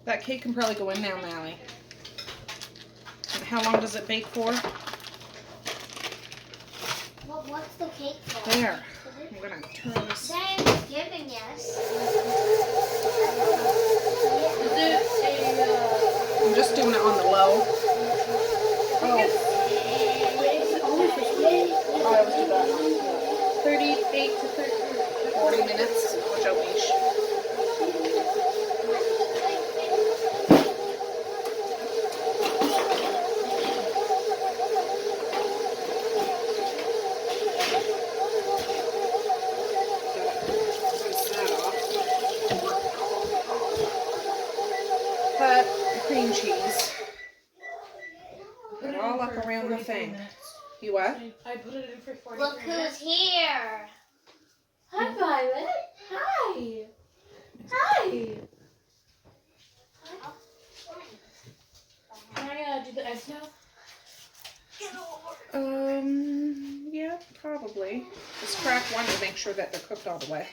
Speaker 1: That cake can probably go in now, Mally. And how long does it bake for?
Speaker 4: Well, what's the cake for?
Speaker 1: There. I'm gonna turn this.
Speaker 4: Thanksgiving, yes.
Speaker 5: Is it a,
Speaker 1: I'm just doing it on the low. Oh, I always do that.
Speaker 5: 38 to 30?
Speaker 1: 40 minutes. Watch out, Mish. But cream cheese. Put it all up around the thing. You what?
Speaker 5: I put it in for 40
Speaker 4: Look
Speaker 5: minutes.
Speaker 4: who's here.
Speaker 5: Hi, Violet. Hi. Hi. Can I do the eggs now?
Speaker 1: Yeah, probably. Just crack one to make sure that they're cooked all the way.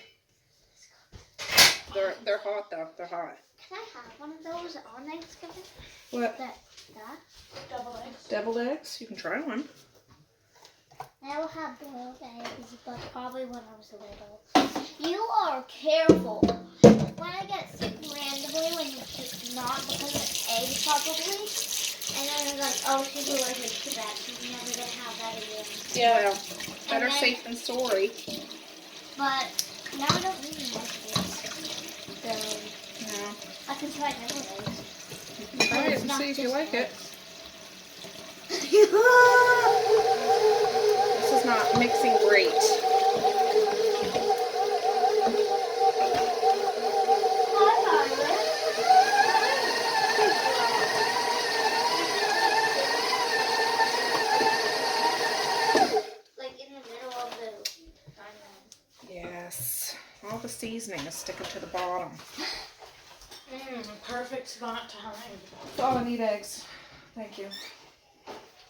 Speaker 1: They're hot though. They're hot.
Speaker 4: Can I have one of those on Thanksgiving?
Speaker 1: What?
Speaker 4: That?
Speaker 5: Double eggs.
Speaker 1: Deviled eggs? You can try one.
Speaker 4: I will have boiled eggs, but probably when I was little. You are careful. When I get sick randomly, when it's not because of eggs, probably, and then I'm like, oh, she's allergic to that. She's never gonna have that again.
Speaker 1: Yeah. Better
Speaker 4: And then-
Speaker 1: safe than sorry.
Speaker 4: But now I don't really like eggs, so
Speaker 1: Yeah.
Speaker 4: I can try deviled eggs.
Speaker 1: Try it and see if you like it. This is not mixing great.
Speaker 4: Like in the middle of the diamond.
Speaker 1: Yes. All the seasoning is sticking to the bottom.
Speaker 5: Perfect amount of time.
Speaker 1: Oh, I need eggs. Thank you.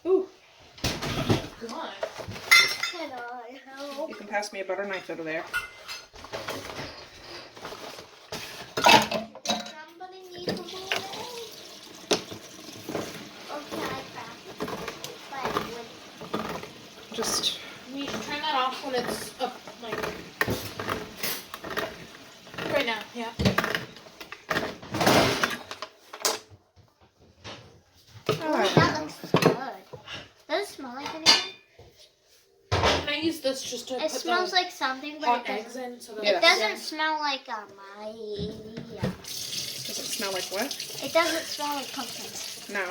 Speaker 1: Ooh.
Speaker 5: God.
Speaker 4: Can I help?
Speaker 1: You can pass me a butter knife over there.
Speaker 4: Somebody needs a bowl of eggs. Or can I crack it? But with
Speaker 1: Just
Speaker 5: We should turn that off when it's up, like, right now, yeah.
Speaker 4: that looks good. Does it smell like anything?
Speaker 5: Can I use this just to
Speaker 4: It
Speaker 5: put
Speaker 4: smells
Speaker 5: the
Speaker 4: like something, but
Speaker 5: hot
Speaker 4: it
Speaker 5: eggs
Speaker 4: doesn't.
Speaker 5: in so that
Speaker 1: Yeah.
Speaker 4: It doesn't smell like my.
Speaker 1: does it smell like what?
Speaker 4: It doesn't smell like pumpkin.
Speaker 1: No.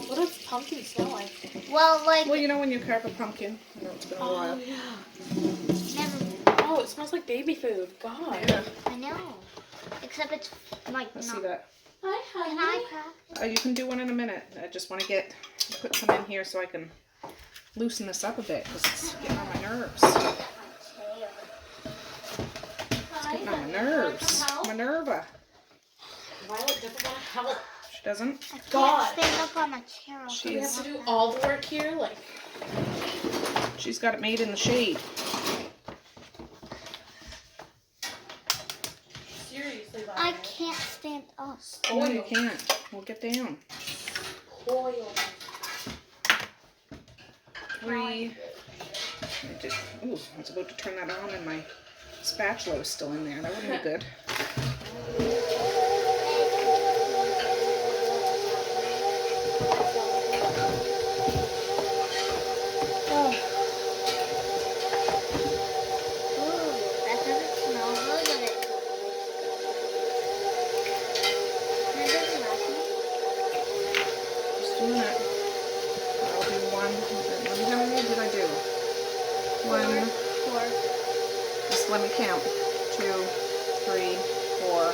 Speaker 5: What does pumpkin smell like?
Speaker 4: Well, like
Speaker 1: Well, you know when you carve a pumpkin. I know it's been a while.
Speaker 5: yeah.
Speaker 4: never.
Speaker 5: Oh, it smells like baby food. God.
Speaker 1: Yeah.
Speaker 4: I know. Except it's like
Speaker 1: Let's
Speaker 4: not.
Speaker 1: see that.
Speaker 5: Hi,
Speaker 4: Can I crack it?
Speaker 1: You can do one in a minute. I just want to put some in here so I can loosen this up a bit because it's getting on my nerves. It's getting on my nerves. Minerva.
Speaker 5: Violet doesn't want to help.
Speaker 1: She doesn't.
Speaker 4: I can't
Speaker 5: God.
Speaker 4: stand up on my chair.
Speaker 1: She
Speaker 5: We
Speaker 1: is-
Speaker 5: have to do all the work here, like.
Speaker 1: She's got it made in the shade.
Speaker 4: stand up.
Speaker 1: No, you can't. We'll get down.
Speaker 5: Oil.
Speaker 1: 3. Ooh, I was about to turn that on and my spatula was still in there. That wouldn't be good. Oh,
Speaker 4: Ooh, that doesn't smell really good. Remember the last one?
Speaker 1: just doing it. I'll do 1. How many did I do? 1.
Speaker 4: 4.
Speaker 1: Just let me count. 2, 3, 4.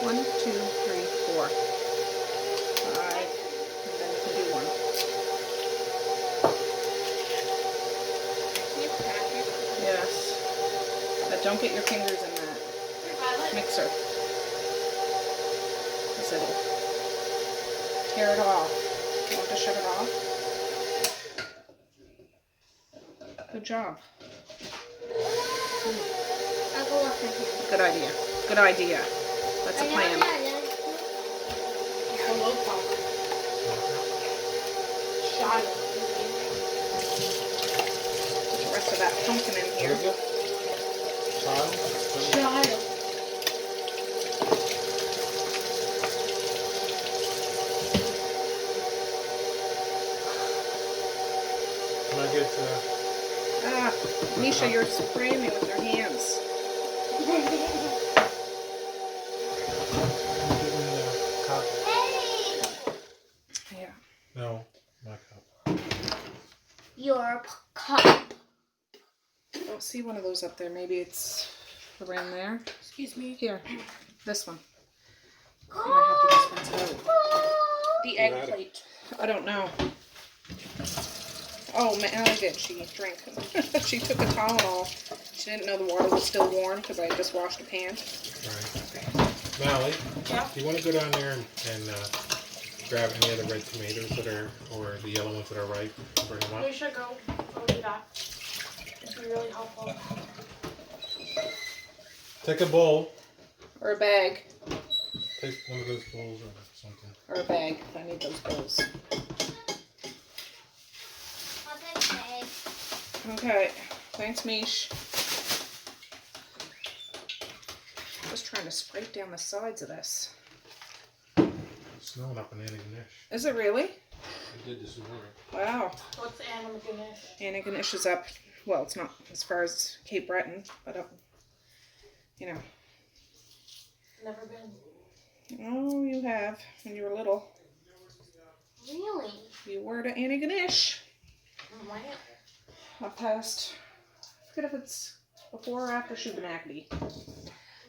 Speaker 1: 1, 2, 3, 4. 5. And then you can do 1.
Speaker 4: Can you crack it?
Speaker 1: Yes. But don't get your fingers in that mixer. Because it'll tear it off. You want to shut it off? Good job.
Speaker 4: I'll go up in here.
Speaker 1: Good idea. Good idea. That's a plan.
Speaker 5: Hello, Papa. Shot it.
Speaker 1: Put the rest of that pumpkin in here.
Speaker 5: Shot it.
Speaker 6: Can I get
Speaker 1: Ah, Misha, you're spraying me with your hands.
Speaker 6: give me the cup?
Speaker 4: Hey!
Speaker 1: Yeah.
Speaker 6: No, my cup.
Speaker 4: Your cup.
Speaker 1: I don't see one of those up there. Maybe it's around there.
Speaker 5: Excuse me.
Speaker 1: Here, this one. I might have to dispense it out.
Speaker 5: The egg plate.
Speaker 1: I don't know. Oh, Allie did. She drank. She took a Tylenol. She didn't know the water was still warm because I had just washed a pan.
Speaker 6: Right. Mallie,
Speaker 5: Yeah.
Speaker 6: do you want to go down there and grab any of the red tomatoes that are, or the yellow ones that are ripe? Bring them up.
Speaker 5: We should go. I'll do that. It'd be really helpful.
Speaker 6: Take a bowl.
Speaker 1: Or a bag.
Speaker 6: Take one of those bowls or something.
Speaker 1: Or a bag. I need those bowls.
Speaker 4: I'll take a bag.
Speaker 1: Okay. Thanks, Mish. Just trying to scrape down the sides of this.
Speaker 6: It's snowing up in Antigonish.
Speaker 1: Is it really?
Speaker 6: It did this morning.
Speaker 1: Wow.
Speaker 5: What's Anna McGinnis?
Speaker 1: Antigonish is up. Well, it's not as far as Cape Breton, but up, you know.
Speaker 5: Never been.
Speaker 1: Oh, you have when you were little.
Speaker 4: Really?
Speaker 1: You were to Antigonish.
Speaker 5: Why?
Speaker 1: I passed. I forget if it's before or after Shubenacadie.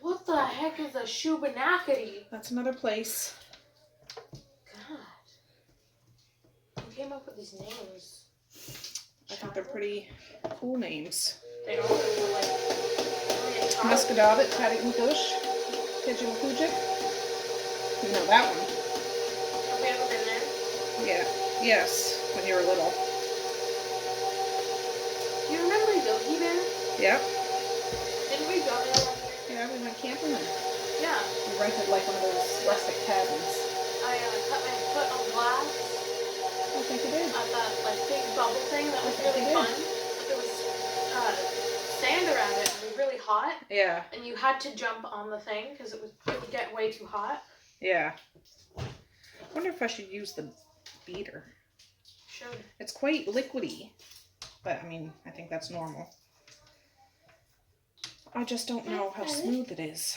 Speaker 5: What the heck is a Shubenacadie?
Speaker 1: That's another place.
Speaker 5: God. Who came up with these names?
Speaker 1: I think they're pretty cool names.
Speaker 5: They are. They're like.
Speaker 1: Muscadabit, Tattagatush, Kejimkujik. You know that one.
Speaker 5: Have we ever been there?
Speaker 1: Yeah. Yes, when you were little.
Speaker 5: You remember Yogi Bear?
Speaker 1: Yep.
Speaker 5: Didn't we go there?
Speaker 1: Yeah, we went camping there.
Speaker 5: Yeah.
Speaker 1: We rented like one of those rustic cabins.
Speaker 5: I cut my foot on glass
Speaker 1: I think you did.
Speaker 5: at that like big bubble thing. That was
Speaker 1: I think
Speaker 5: really
Speaker 1: you
Speaker 5: fun. There was sand around it and it was really hot.
Speaker 1: Yeah.
Speaker 5: And you had to jump on the thing because it would get way too hot.
Speaker 1: Yeah. I wonder if I should use the beater.
Speaker 5: Should.
Speaker 1: It's quite liquidy, but I mean, I think that's normal. I just don't know how smooth it is.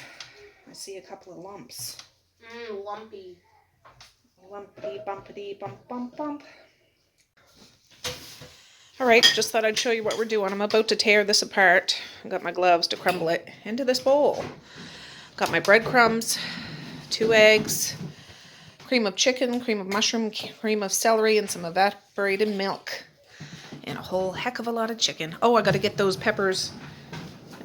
Speaker 1: I see a couple of lumps.
Speaker 5: Lumpy.
Speaker 1: Lumpy, bumpity, bump, bump, bump. Alright, just thought I'd show you what we're doing. I'm about to tear this apart. I got my gloves to crumble it into this bowl. Got my breadcrumbs, 2 eggs, cream of chicken, cream of mushroom, cream of celery, and some evaporated milk. And a whole heck of a lot of chicken. Oh, I gotta get those peppers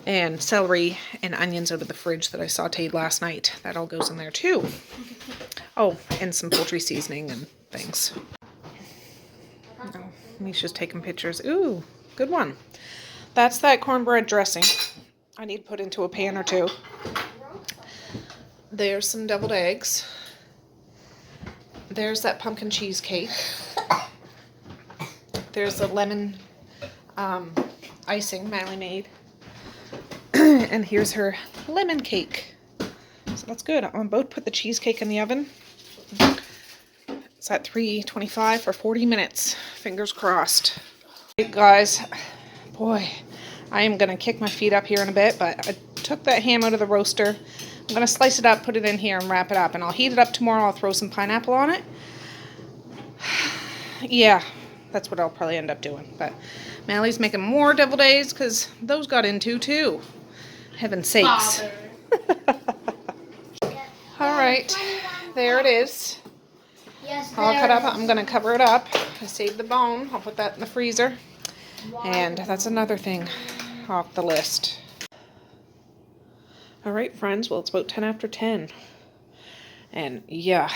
Speaker 1: and celery and onions out of the fridge that I sauteed last night. That all goes in there too. Oh, and some poultry seasoning and things. Oh, Misha's taking pictures. Ooh, good one. That's that cornbread dressing. I need to put into a pan or two. There's some deviled eggs. There's that pumpkin cheesecake. There's the lemon icing Miley made. And here's her lemon cake. So that's good. I'm about to put the cheesecake in the oven. It's at 325 for 40 minutes. Fingers crossed. Hey guys, boy, I am going to kick my feet up here in a bit, but I took that ham out of the roaster. I'm going to slice it up, put it in here, and wrap it up. And I'll heat it up tomorrow. I'll throw some pineapple on it. Yeah, that's what I'll probably end up doing. But Mally's making more deviled eggs because those got into too. Heaven's sakes. All right, there it is.
Speaker 4: Yes,
Speaker 1: All
Speaker 4: there
Speaker 1: cut up.
Speaker 4: it is.
Speaker 1: I'm going to cover it up. I saved the bone. I'll put that in the freezer. And that's another thing off the list. All right, friends. Well, it's about 10 after 10. And yeah,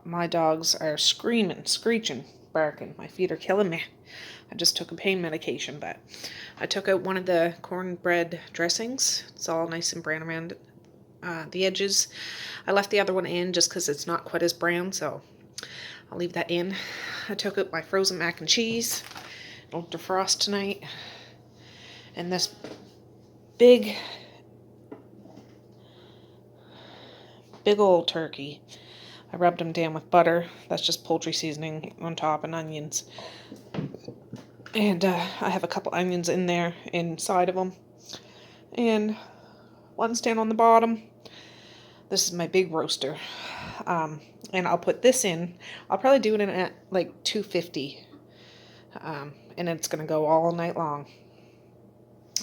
Speaker 1: my dogs are screaming, screeching, barking. My feet are killing me. I just took a pain medication, but I took out one of the cornbread dressings. It's all nice and brown around the edges. I left the other one in just because it's not quite as brown, so I'll leave that in. I took out my frozen mac and cheese. It'll defrost tonight. And this big old turkey. I rubbed them down with butter. That's just poultry seasoning on top and onions. And I have a couple onions in there inside of them. And one's down on the bottom. This is my big roaster. And I'll put this in. I'll probably do it in at like 250. And it's going to go all night long.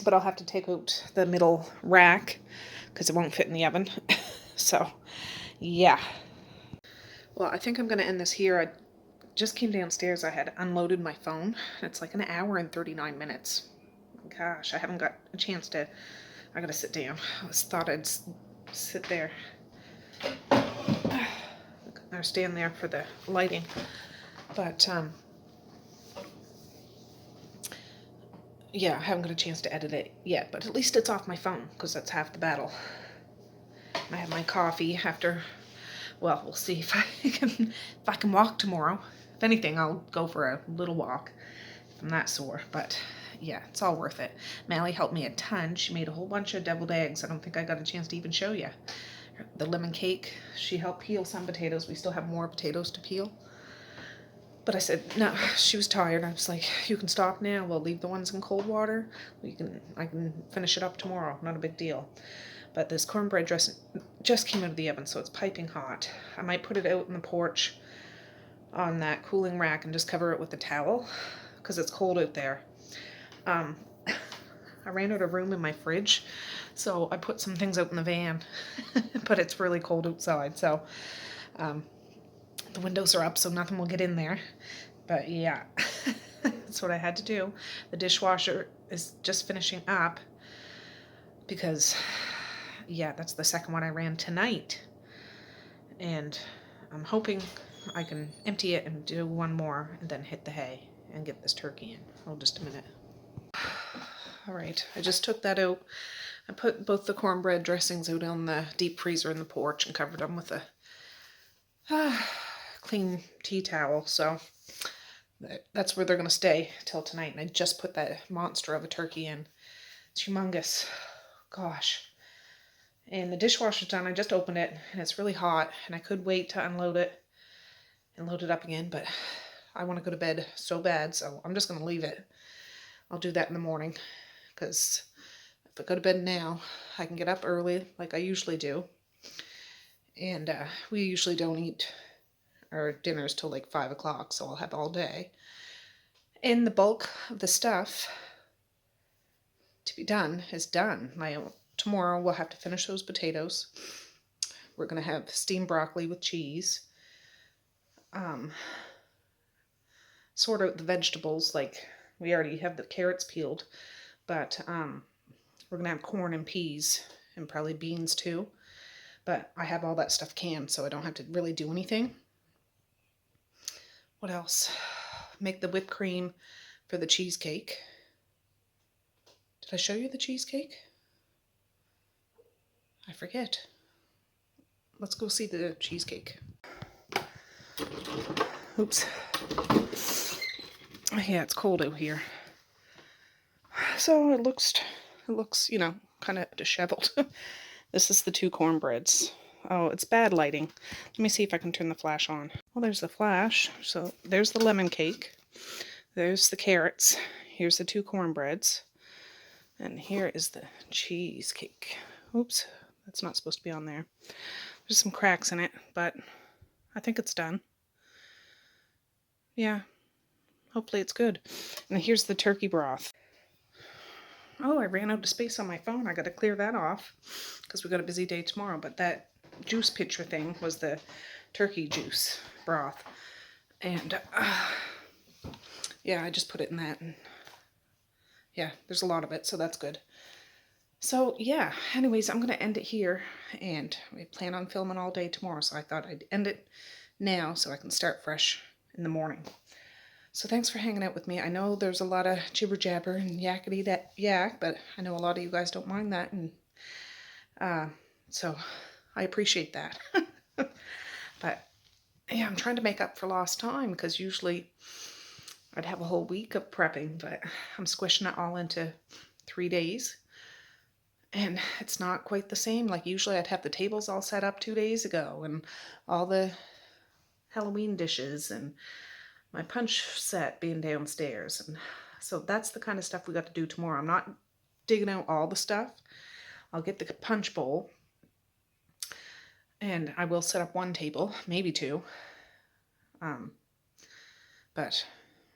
Speaker 1: But I'll have to take out the middle rack because it won't fit in the oven. So, yeah. Well, I think I'm going to end this here. I just came downstairs. I had unloaded my phone. It's like an hour and 39 minutes. Gosh, I haven't got a chance to... I gotta sit down. I thought I'd sit there. Or stand there for the lighting. But, yeah, I haven't got a chance to edit it yet. But at least it's off my phone, because that's half the battle. I have my coffee after... Well, we'll see if I can walk tomorrow. If anything, I'll go for a little walk if I'm that sore. But yeah, it's all worth it. Mally helped me a ton. She made a whole bunch of deviled eggs. I don't think I got a chance to even show you. The lemon cake. She helped peel some potatoes. We still have more potatoes to peel. But I said, no, she was tired. I was like, you can stop now. We'll leave the ones in cold water. I can finish it up tomorrow. Not a big deal. But this cornbread dressing just came out of the oven, so it's piping hot. I might put it out in the porch on that cooling rack and just cover it with a towel because it's cold out there. I ran out of room in my fridge, so I put some things out in the van, but it's really cold outside, so the windows are up so nothing will get in there. But yeah, that's what I had to do. The dishwasher is just finishing up because... yeah, that's the second one I ran tonight. And I'm hoping I can empty it and do one more and then hit the hay and get this turkey in. Hold just a minute. All right, I just took that out. I put both the cornbread dressings out on the deep freezer in the porch and covered them with a clean tea towel. So that's where they're going to stay till tonight. And I just put that monster of a turkey in. It's humongous. Gosh. And the dishwasher's done. I just opened it and it's really hot and I could wait to unload it and load it up again, but I want to go to bed so bad, so I'm just going to leave it. I'll do that in the morning because if I go to bed now, I can get up early like I usually do. And we usually don't eat our dinners till like 5 o'clock, so I'll have all day. And the bulk of the stuff to be done is done. Tomorrow we'll have to finish those potatoes. We're going to have steamed broccoli with cheese. Sort out the vegetables, like we already have the carrots peeled, but we're going to have corn and peas and probably beans too. But I have all that stuff canned, so I don't have to really do anything. What else? Make the whipped cream for the cheesecake. Did I show you the cheesecake? I forget. let's go see the cheesecake. Oops. Yeah, it's cold out here. So it looks, you know, kind of disheveled. This is the 2 cornbreads. Oh, it's bad lighting. Let me see if I can turn the flash on. Well, there's the flash. So there's the lemon cake. There's the carrots. Here's the 2 cornbreads. And here is the cheesecake. Oops, that's not supposed to be on there. There's some cracks in it, but I think it's done. Yeah, hopefully it's good. And here's the turkey broth. Oh, I ran out of space on my phone. I got to clear that off because we got a busy day tomorrow. But that juice pitcher thing was the turkey juice broth. And yeah, I just put it in that. And yeah, there's a lot of it, so that's good. So yeah, anyways, I'm going to end it here. And we plan on filming all day tomorrow. So I thought I'd end it now so I can start fresh in the morning. So thanks for hanging out with me. I know there's a lot of jibber jabber and yakety that yak, but I know a lot of you guys don't mind that, and so I appreciate that. But yeah, I'm trying to make up for lost time because usually I'd have a whole week of prepping, but I'm squishing it all into 3 days, and it's not quite the same. Like usually I'd have the tables all set up 2 days ago and all the Halloween dishes and my punch set being downstairs. And so that's the kind of stuff we got to do tomorrow. I'm not digging out all the stuff. I'll get the punch bowl and I will set up 1 table, maybe 2. But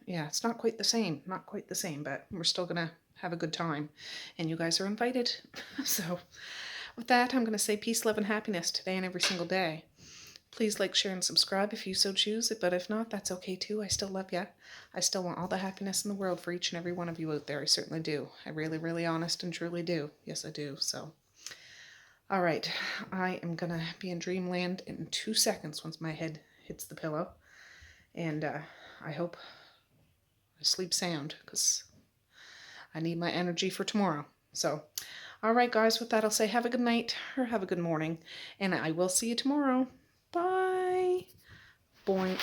Speaker 1: yeah, it's not quite the same. Not quite the same, but we're still going to have a good time. And you guys are invited. So with that, I'm going to say peace, love, and happiness today and every single day. Please like, share, and subscribe if you so choose. But if not, that's okay too. I still love ya. I still want all the happiness in the world for each and every one of you out there. I certainly do. I really, really honest and truly do. Yes, I do. So, all right. I am going to be in dreamland in 2 seconds once my head hits the pillow. And I hope I sleep sound because I need my energy for tomorrow. So, all right, guys. With that, I'll say have a good night or have a good morning. And I will see you tomorrow. Bye. Boink.